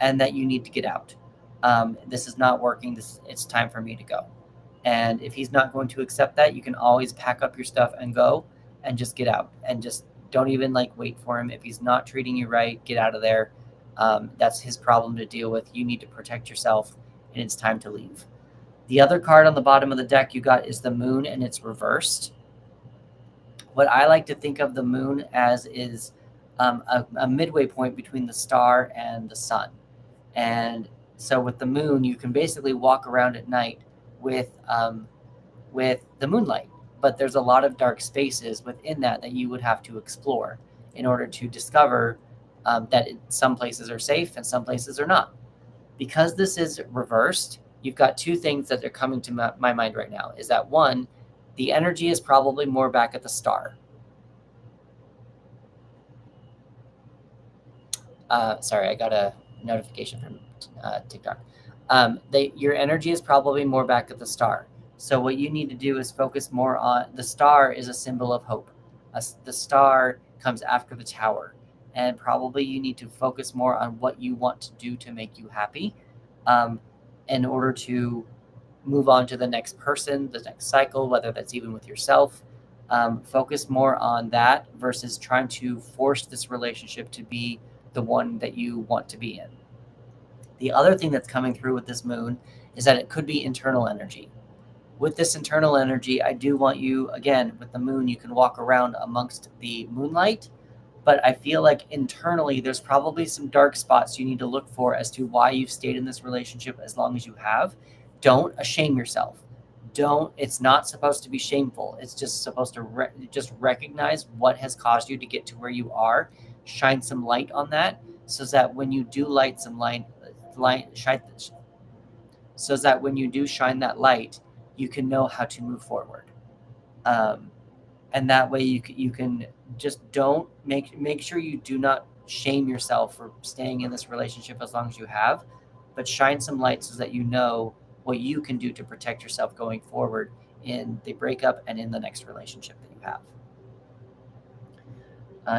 and that you need to get out. This is not working. It's time for me to go. And if he's not going to accept that, you can always pack up your stuff and go and just get out, and just don't even wait for him. If he's not treating you right, get out of there. That's his problem to deal with. You need to protect yourself, and it's time to leave. The other card on the bottom of the deck you got is the Moon, and it's reversed. What I like to think of the Moon as is a midway point between the star and the sun. And So with the moon, you can basically walk around at night with the moonlight, but there's a lot of dark spaces within that you would have to explore in order to discover that some places are safe and some places are not. Because this is reversed, you've got two things that are coming to my mind right now. Is that one, the energy is probably more back at the star. Sorry, I got a notification from TikTok. Your energy is probably more back at the star. So what you need to do is focus more on the star is a symbol of hope. The star comes after the tower, and probably you need to focus more on what you want to do to make you happy, in order to move on to the next person, the next cycle, whether that's even with yourself. Focus more on that versus trying to force this relationship to be the one that you want to be in. The other thing that's coming through with this moon is that it could be internal energy. With this internal energy, I do want you, again, with the moon, you can walk around amongst the moonlight, but I feel like internally there's probably some dark spots you need to look for as to why you've stayed in this relationship as long as you have. Don't shame yourself. It's not supposed to be shameful. It's just supposed to just recognize what has caused you to get to where you are, shine some light on that, so that when you do so that when you do shine that light, you can know how to move forward. And that way you can just don't make sure you do not shame yourself for staying in this relationship as long as you have, but shine some light so that you know what you can do to protect yourself going forward in the breakup and in the next relationship that you have.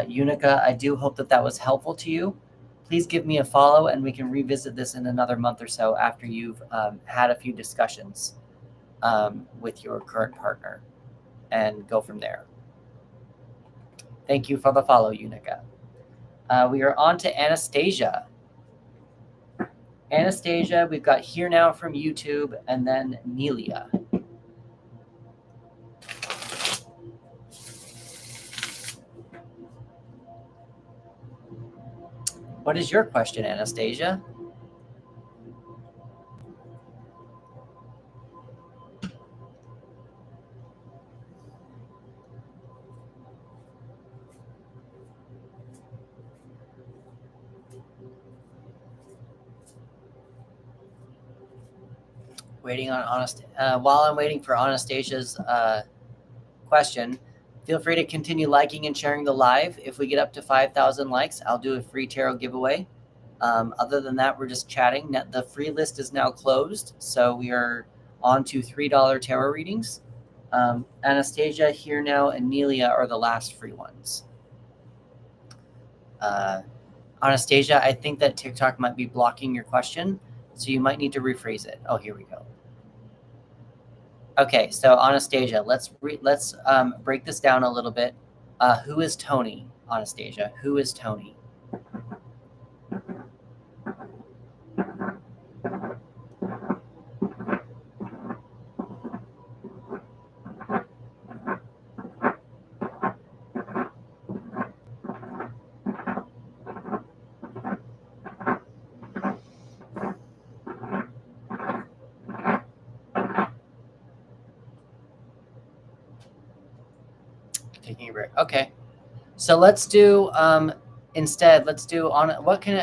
Unica, I do hope that was helpful to you. Please give me a follow and we can revisit this in another month or so after you've had a few discussions with your current partner and go from there. Thank you for the follow, Unica. We are on to Anastasia. Anastasia, we've got Here Now from YouTube, and then Nelia. What is your question, Anastasia? While I'm waiting for Anastasia's question, feel free to continue liking and sharing the live. If we get up to 5,000 likes, I'll do a free tarot giveaway. Other than that, we're just chatting. The free list is now closed, so we are on to $3 tarot readings. Anastasia, Here Now, and Nelia are the last free ones. Anastasia, I think that TikTok might be blocking your question, so you might need to rephrase it. Oh, here we go. Okay, so Anastasia, let's break this down a little bit. Who is Tony, Anastasia? Who is Tony? Taking a break. Okay, so let's do instead. Let's do on what can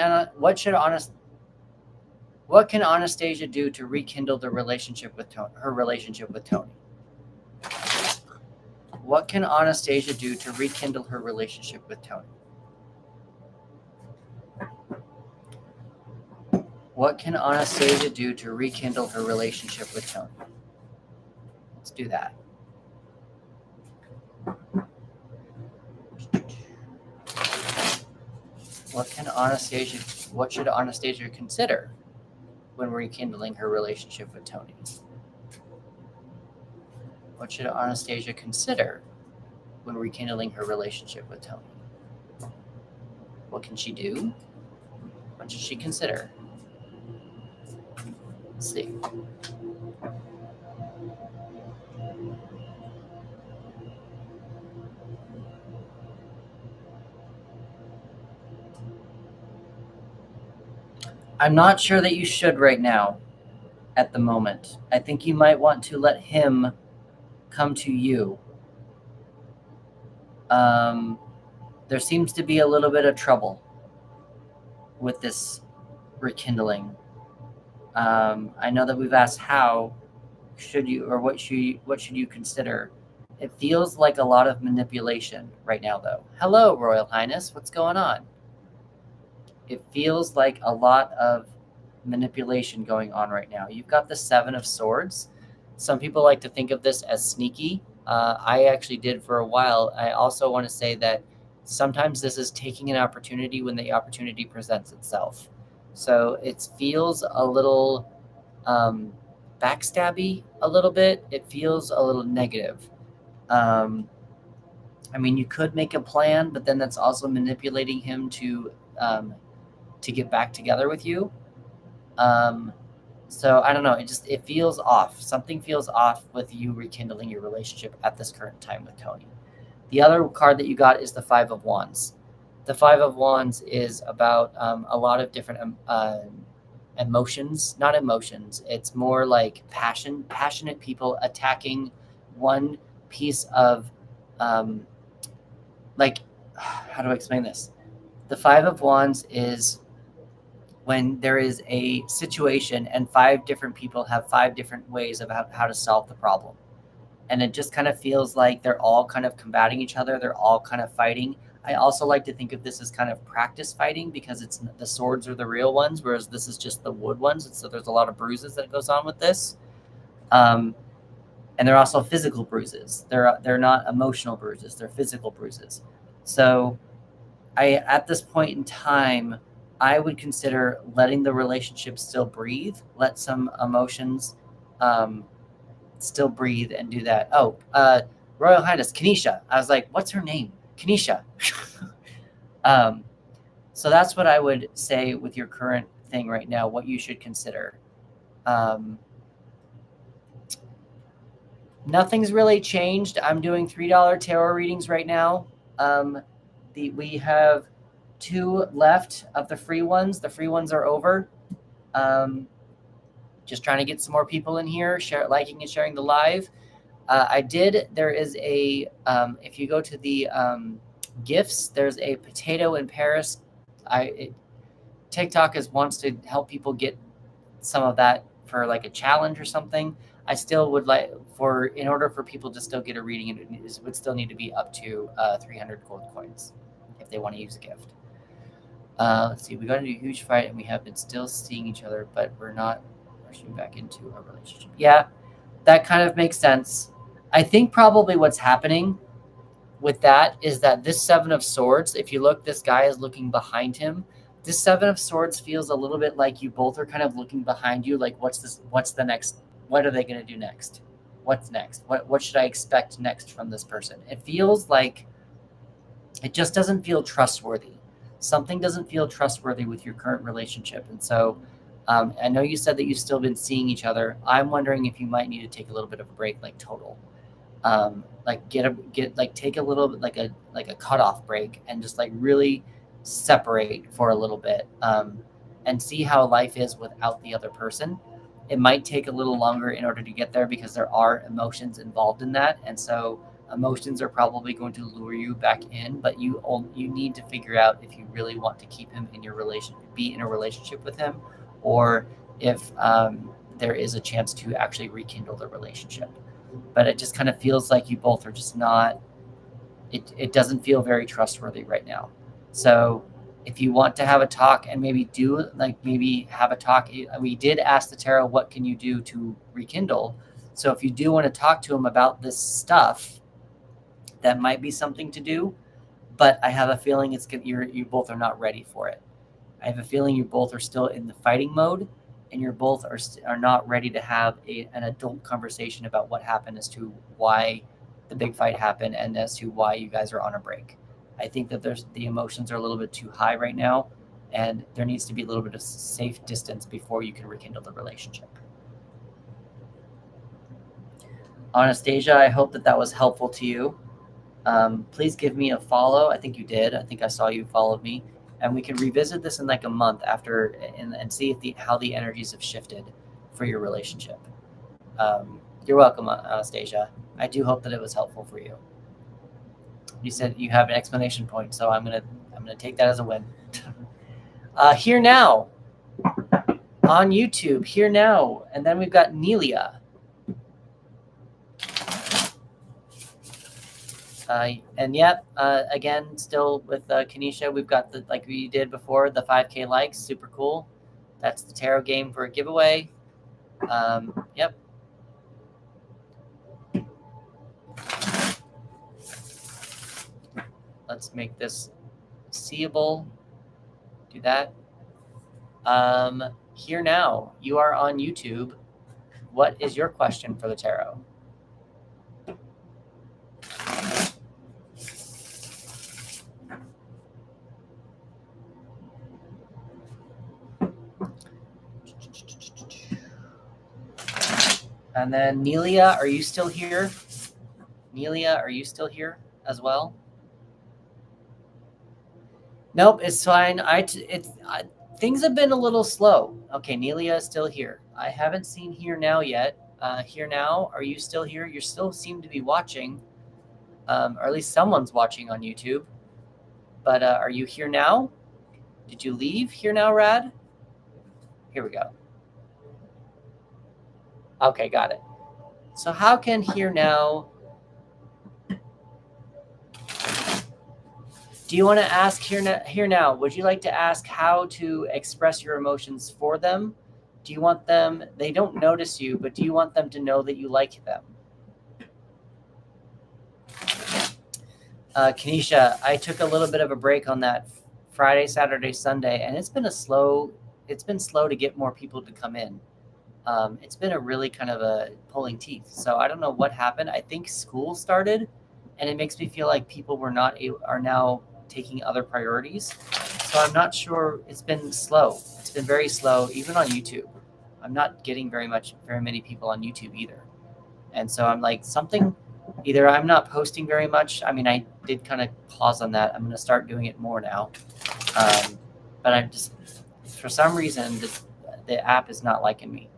Anastasia do to rekindle the relationship with Tony? Her relationship with Tony. What can Anastasia do to rekindle her relationship with Tony? What can Anastasia do to rekindle her relationship with Tony? Let's do that. What should Anastasia consider when rekindling her relationship with Tony? What should Anastasia consider when rekindling her relationship with Tony? What can she do? What should she consider? Let's see. I'm not sure that you should right now at the moment. I think you might want to let him come to you. There seems to be a little bit of trouble with this rekindling. I know that we've asked how should you or what should you consider. It feels like a lot of manipulation right now, though. Hello, Royal Highness. What's going on? It feels like a lot of manipulation going on right now. You've got the Seven of Swords. Some people like to think of this as sneaky. I actually did for a while. I also want to say that sometimes this is taking an opportunity when the opportunity presents itself. So it feels a little backstabby, a little bit. It feels a little negative. I mean, you could make a plan, but then that's also manipulating him to get back together with you. So I don't know. It feels off. Something feels off with you rekindling your relationship at this current time with Tony. The other card that you got is the Five of Wands. The Five of Wands is about a lot of different emotions, not emotions. It's more like passionate people attacking one piece of, like, how do I explain this? The Five of Wands is when there is a situation and five different people have five different ways of how to solve the problem. And it just kind of feels like they're all kind of combating each other. They're all kind of fighting. I also like to think of this as kind of practice fighting because it's the swords are the real ones, whereas this is just the wood ones. And so there's a lot of bruises that goes on with this. And they're also physical bruises. They're not emotional bruises. They're physical bruises. So at this point in time, I would consider letting the relationship still breathe, let some emotions still breathe and do that. Oh, Royal Highness, Kanisha. I was like, what's her name? Kanisha. So that's what I would say with your current thing right now, what you should consider. Nothing's really changed. I'm doing $3 tarot readings right now. We have 2 left of the free ones. The free ones are over. Just trying to get some more people in here, liking and sharing the live. There is a, if you go to the gifts, there's a potato in Paris. TikTok wants to help people get some of that for like a challenge or something. I still would like in order for people to still get a reading, it would still need to be up to 300 gold coins if they want to use a gift. Let's see, we got into a huge fight and we have been still seeing each other, but we're not rushing back into a relationship. Yeah, that kind of makes sense. I think probably what's happening with that is that this Seven of Swords, if you look, this guy is looking behind him. This Seven of Swords feels a little bit like you both are kind of looking behind you, like what's the next, what are they going to do next? What's next? What should I expect next from this person? It feels like it just doesn't feel trustworthy. Something doesn't feel trustworthy with your current relationship. And so I know you said that you've still been seeing each other. I'm wondering if you might need to take a little bit of a break, like total. Like take a little bit like a cutoff break and just like really separate for a little bit and see how life is without the other person. It might take a little longer in order to get there because there are emotions involved in that. And so emotions are probably going to lure you back in, but you need to figure out if you really want to keep him in your be in a relationship with him, or if there is a chance to actually rekindle the relationship. But it just kind of feels like you both are just not, it doesn't feel very trustworthy right now. So if you want to have a talk and maybe have a talk, we did ask the tarot, what can you do to rekindle? So if you do want to talk to him about this stuff, that might be something to do, but I have a feeling you both are not ready for it. I have a feeling you both are still in the fighting mode, and you both are not ready to have an adult conversation about what happened as to why the big fight happened and as to why you guys are on a break. I think that the emotions are a little bit too high right now, and there needs to be a little bit of safe distance before you can rekindle the relationship. Anastasia, I hope that was helpful to you. Please give me a follow. I think you did. I think I saw you followed me. and we can revisit this in like a month after and see if how the energies have shifted for your relationship. You're welcome, Anastasia. I do hope that it was helpful for you. You said you have an explanation point, so I'm gonna take that as a win. Here now on YouTube, here now, and then we've got Nelia. And yep, again, still with Kanisha, we've got the, like we did before, the 5K likes, super cool. That's the tarot game for a giveaway. Yep. Let's make this seeable. Do that. Here now, you are on YouTube. What is your question for the tarot? And then Nelia, are you still here? Nelia, are you still here as well? Nope, it's fine. Things have been a little slow. Okay, Nelia is still here. I haven't seen Here Now yet. Here Now, are you still here? You still seem to be watching, or at least someone's watching on YouTube. But are you here now? Did you leave Here Now, Rad? Here we go. Okay, got it. So how can Here Now... Do you want to ask here now, would you like to ask how to express your emotions for them? Do you want them, they don't notice you, but do you want them to know that you like them? Kanisha, I took a little bit of a break on that Friday, Saturday, Sunday, and it's been slow to get more people to come in. It's been a really kind of a pulling teeth. So I don't know what happened. I think school started, and it makes me feel like people are now taking other priorities. So I'm not sure. It's been slow. It's been very slow, even on YouTube. I'm not getting very many people on YouTube either. And so I'm like, either I'm not posting very much. I mean, I did kind of pause on that. I'm going to start doing it more now. But I'm just, for some reason, the app is not liking me.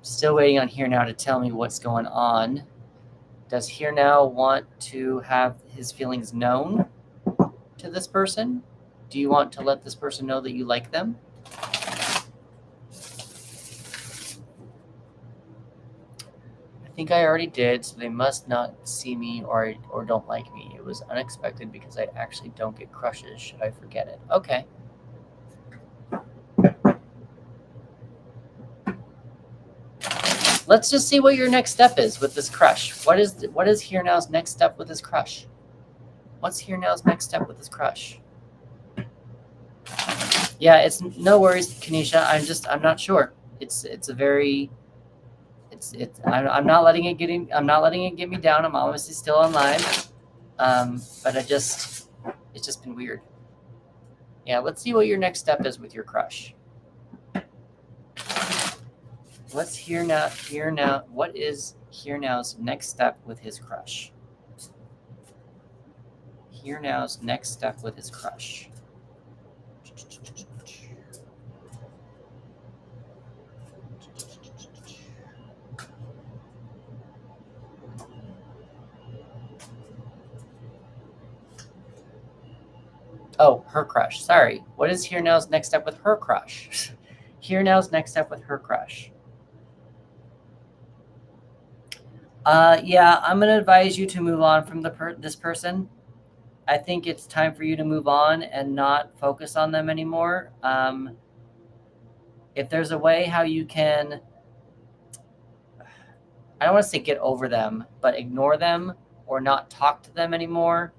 Still waiting on Here Now to tell me what's going on. Does Here Now want to have his feelings known to this person? Do you want to let this person know that you like them? I think I already did, so they must not see me or don't like me. It was unexpected because I actually don't get crushes. Should I forget it? Okay. Let's just see what your next step is with this crush. What is Here Now's next step with his crush? What's Here Now's next step with his crush? Yeah, it's no worries, Kanisha. I'm not sure. I'm not letting it get me down. I'm obviously still on live. But it's just been weird. Yeah, let's see what your next step is with your crush. What's Here Now? What is Here Now's next step with his crush? Here Now's next step with his crush. Oh, her crush. Sorry. What is Here Now's next step with her crush? Here Now's next step with her crush. Yeah, I'm going to advise you to move on from this person. I think it's time for you to move on and not focus on them anymore. If there's a way how you can, I don't want to say get over them, but ignore them or not talk to them anymore,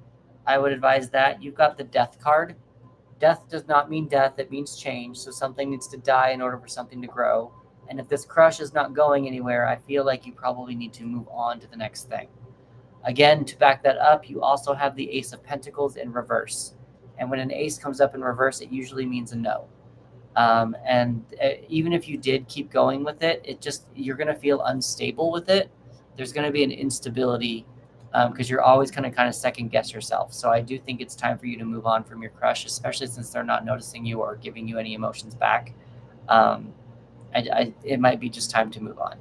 I would advise that. You've got the Death card. Death does not mean death. It means change. So something needs to die in order for something to grow. And if this crush is not going anywhere, I feel like you probably need to move on to the next thing. Again, to back that up, you also have the Ace of Pentacles in reverse. And when an ace comes up in reverse, it usually means a no. And even if you did keep going with it, you're going to feel unstable with it. There's going to be an instability because you're always going to kind of second guess yourself. So I do think it's time for you to move on from your crush, especially since they're not noticing you or giving you any emotions back. It might be just time to move on.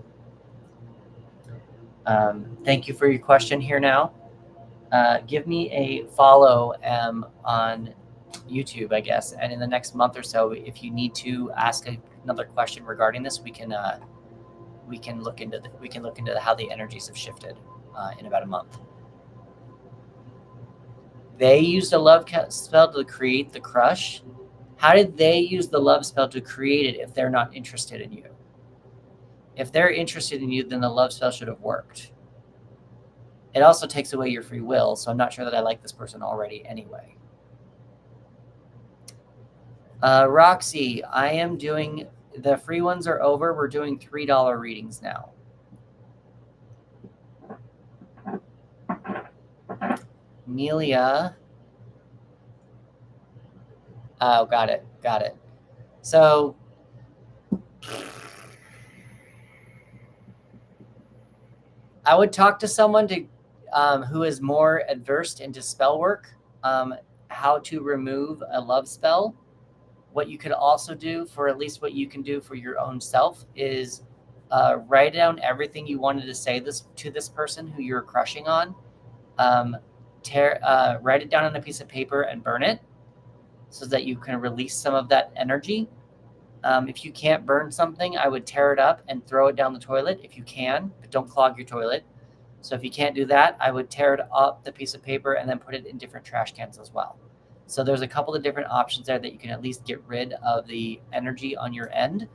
Thank you for your question here now. Give me a follow on YouTube, I guess, and in the next month or so, if you need to ask another question regarding this, we can look into how the energies have shifted in about a month. They used a love spell to create the crush. How did they use the love spell to create it if they're not interested in you? If they're interested in you, then the love spell should have worked. It also takes away your free will, so I'm not sure that I like this person already anyway. Roxy, I am doing, the free ones are over. We're doing $3 readings now. Nelia. Oh, got it. So I would talk to someone who is more adversed into spell work, how to remove a love spell. What you could also do, for at least what you can do for your own self, is write down everything you wanted to say to this person who you're crushing on. Write it down on a piece of paper and burn it so that you can release some of that energy. If you can't burn something, I would tear it up and throw it down the toilet if you can, but don't clog your toilet. So if you can't do that, I would tear it up, the piece of paper, and then put it in different trash cans as well. So there's a couple of different options there that you can at least get rid of the energy on your end.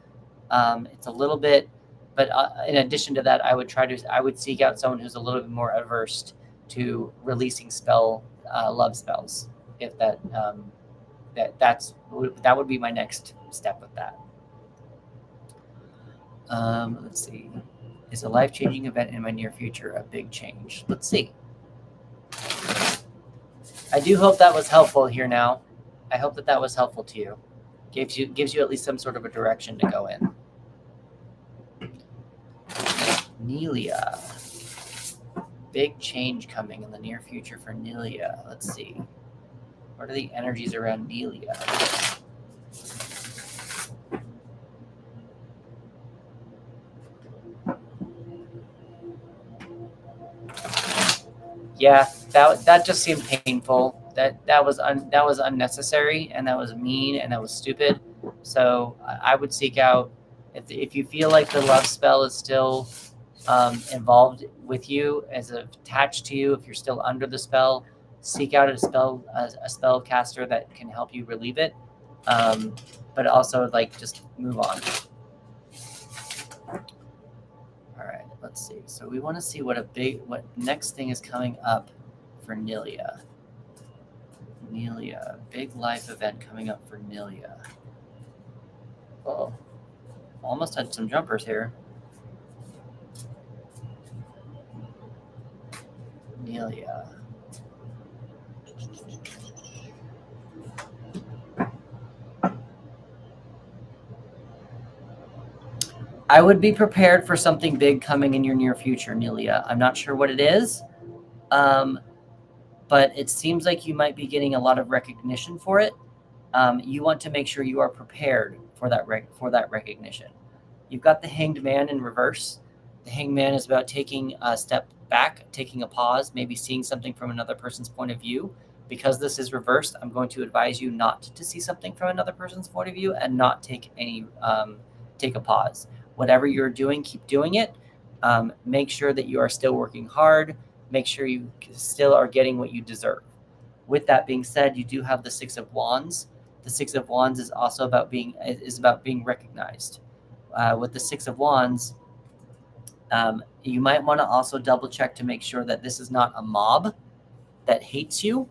It's a little bit, but in addition to that, I would seek out someone who's a little bit more averse to releasing love spells. If that would be my next step with that. Let's see. Is a life-changing event in my near future a big change? Let's see. I do hope that was helpful here now. I hope that was helpful to you. Gives you at least some sort of a direction to go in. Nelia. Big change coming in the near future for Nelia. Let's see. What are the energies around Nelia? Yeah, that just seemed painful. That was unnecessary, and that was mean, and that was stupid. So I would seek out, if you feel like the love spell is still involved with you, as attached to you, if you're still under the spell, seek out a spellcaster that can help you relieve it. But also, just move on. All right, let's see. So we want to see what next thing is coming up for Nelia. Nelia, big life event coming up for Nelia. Oh, almost had some jumpers here. Nelia. I would be prepared for something big coming in your near future, Nelia. I'm not sure what it is, but it seems like you might be getting a lot of recognition for it. You want to make sure you are prepared for that recognition. You've got the Hanged Man in reverse. The Hanged Man is about taking a step back, taking a pause, maybe seeing something from another person's point of view. Because this is reversed, I'm going to advise you not to see something from another person's point of view and not take a pause. Whatever you're doing, keep doing it. Make sure that you are still working hard. Make sure you still are getting what you deserve. With that being said, you do have the Six of Wands. The Six of Wands is also about being recognized. With the Six of Wands, you might want to also double check to make sure that this is not a mob that hates you.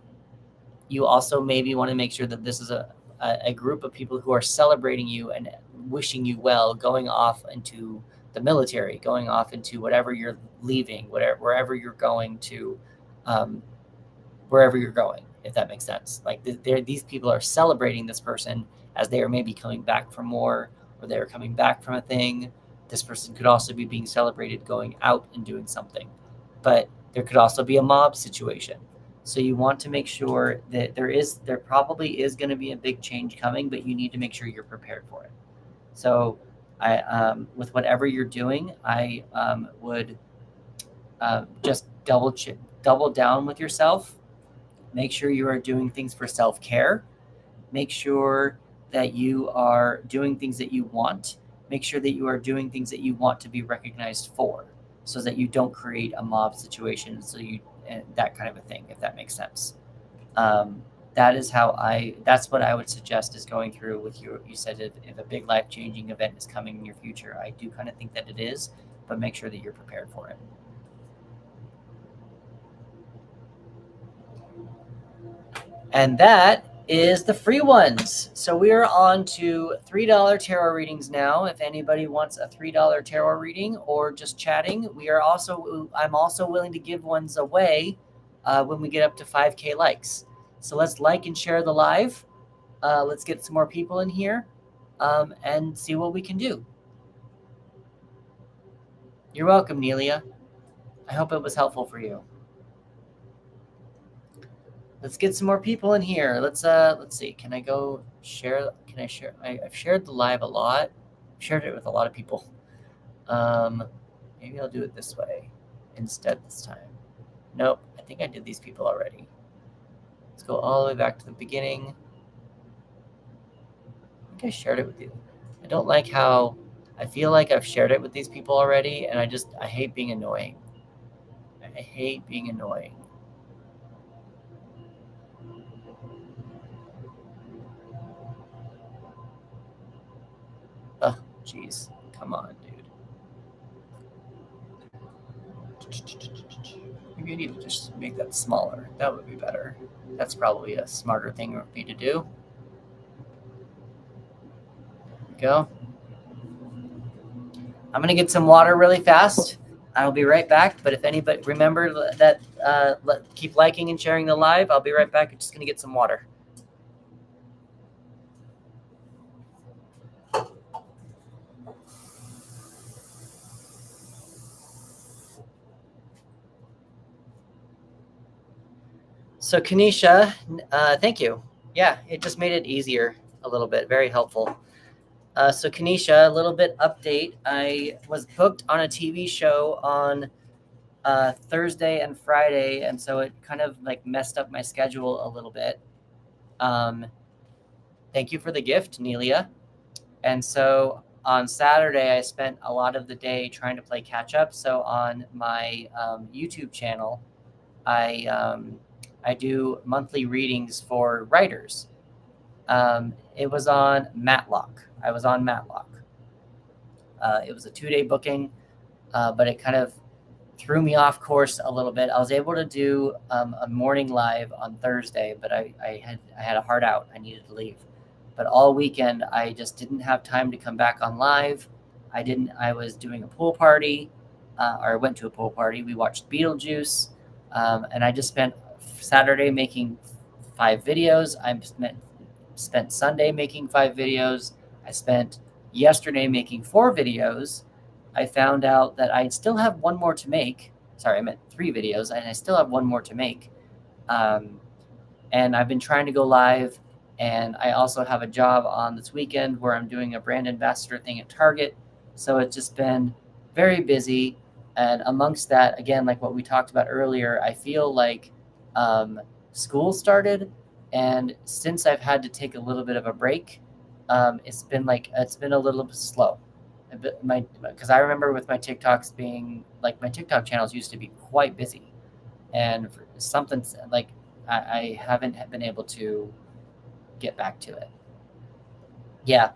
You also maybe want to make sure that this is a group of people who are celebrating you and wishing you well, going off into the military, going off into whatever you're leaving, wherever you're going to, wherever you're going, if that makes sense. Like these people are celebrating this person as they are maybe coming back from war, or they're coming back from a thing. This person could also be being celebrated going out and doing something. But There could also be a mob situation. So you want to make sure that there probably is going to be a big change coming, but you need to make sure you're prepared for it. So with whatever you're doing, I would just double down with yourself. Make sure you are doing things for self-care. Make sure that you are doing things that you want. Make sure that you are doing things that you want to be recognized for, so that you don't create a mob situation. That kind of a thing, if that makes sense. That's what I would suggest is going through with you. You said if a big life-changing event is coming in your future, I do kind of think that it is, but make sure that you're prepared for it. And that is the free ones. So we are on to $3 tarot readings now. If anybody wants a $3 tarot reading or just chatting, I'm also willing to give ones away when we get up to 5K likes. So let's like and share the live. Let's get some more people in here and see what we can do. You're welcome, Nelia. I hope it was helpful for you. Let's get some more people in here. Let's see. Can I go share? Can I share? I've shared the live a lot. I've shared it with a lot of people. Maybe I'll do it this way instead this time. Nope. I think I did these people already. Let's go all the way back to the beginning. I think I shared it with you. I don't like how I feel like I've shared it with these people already, and I hate being annoying. I hate being annoying. Oh, jeez. Come on, dude. Maybe I need to just make that smaller. That would be better. That's probably a smarter thing for me to do. There we go. I'm going to get some water really fast. I'll be right back. But if anybody, remember that keep liking and sharing the live. I'll be right back. I'm just going to get some water. So Kanisha, thank you. Yeah, it just made it easier a little bit. Very helpful. So Kanisha, a little bit update. I was booked on a TV show on Thursday and Friday, and so it kind of like messed up my schedule a little bit. Thank you for the gift, Nelia. And so on Saturday, I spent a lot of the day trying to play catch up. So on my YouTube channel, I do monthly readings for writers. It was on Matlock. I was on Matlock. It was a 2-day booking, but it kind of threw me off course a little bit. I was able to do a morning live on Thursday, but I had a hard out. I needed to leave. But all weekend, I just didn't have time to come back on live. I was doing a pool party, or I went to a pool party. We watched Beetlejuice, and I just spent Saturday making 5 videos. I spent Sunday making 5 videos. I spent yesterday making 4 videos. I found out that I still have 1 more to make. Sorry, I meant 3 videos, and I still have 1 more to make. And I've been trying to go live, and I also have a job on this weekend where I'm doing a brand ambassador thing at Target. So it's just been very busy. And amongst that, again, like what we talked about earlier, I feel like school started, and since I've had to take a little bit of a break, it's been a little bit slow. Because I remember with my TikToks being like, my TikTok channels used to be quite busy, and something like I haven't been able to get back to it. Yeah,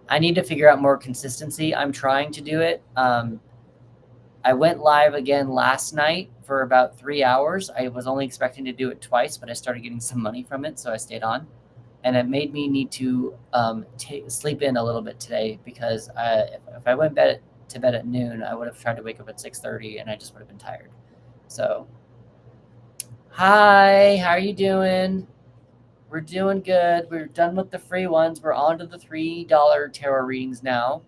I need to figure out more consistency. I'm trying to do it. I went live again last night for about 3 hours. I was only expecting to do it twice, but I started getting some money from it, so I stayed on. And it made me need to sleep in a little bit today, because if I went to bed at noon, I would have tried to wake up at 6:30, and I just would have been tired. So, hi, how are you doing? We're doing good. We're done with the free ones. We're on to the $3 tarot readings now.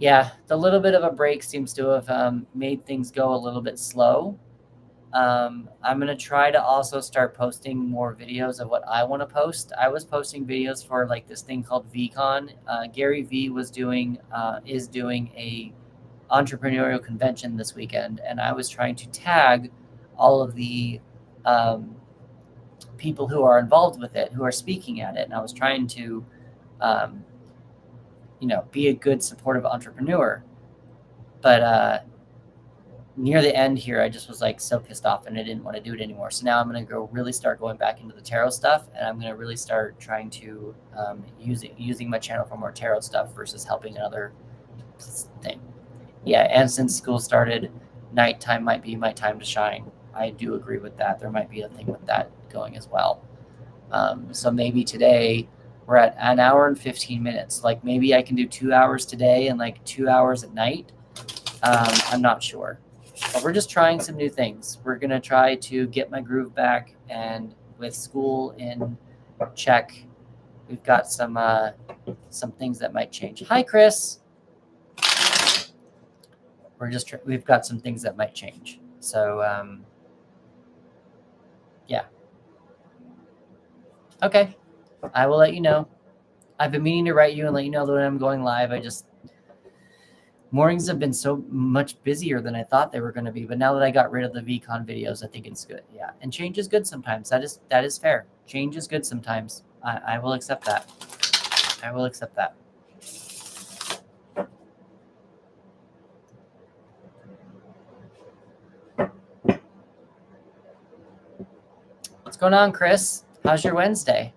Yeah, the little bit of a break seems to have made things go a little bit slow. I'm going to try to also start posting more videos of what I want to post. I was posting videos for like this thing called VCon. Gary V is doing a entrepreneurial convention this weekend, and I was trying to tag all of the um, people who are involved with it, who are speaking at it, and I was trying to, um, be a good supportive entrepreneur. But near the end here, I just was like so pissed off, and I didn't want to do it anymore. So now I'm going to go really start going back into the tarot stuff, and I'm going to really start trying to using my channel for more tarot stuff versus helping another thing. Yeah, and since school started, nighttime might be my time to shine. I do agree with that. There might be a thing with that going as well. So maybe today we're at an hour and 15 minutes. Like maybe I can do 2 hours today and like 2 hours at night. I'm not sure. But we're just trying some new things. We're going to try to get my groove back, and with school in check, we've got some things that might change. Hi, Chris. We've got some things that might change. So, yeah. Okay. I will let you know. I've been meaning to write you and let you know that when I'm going live. Mornings have been so much busier than I thought they were going to be. But now that I got rid of the VCon videos, I think it's good. Yeah. And change is good sometimes. That is fair. Change is good sometimes. I will accept that. I will accept that. What's going on, Chris? How's your Wednesday?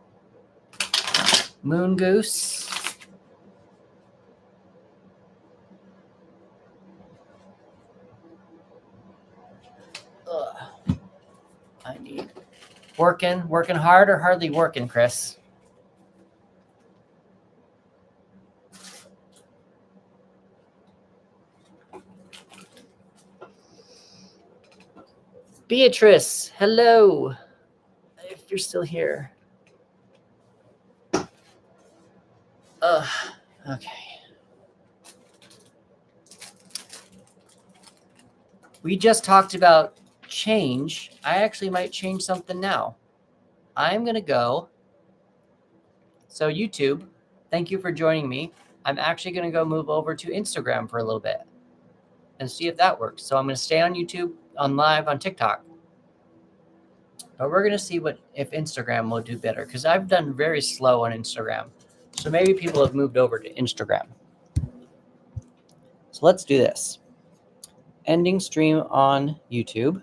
Moon Goose? Ugh. I need working hard or hardly working, Chris? Beatrice, hello. If you're still here. Okay. We just talked about change. I actually might change something now. I'm going to go. So YouTube, thank you for joining me. I'm actually going to go move over to Instagram for a little bit and see if that works. So I'm going to stay on YouTube, on live, on TikTok. But we're going to see if Instagram will do better, because I've done very slow on Instagram. So maybe people have moved over to Instagram. So let's do this. Ending stream on YouTube.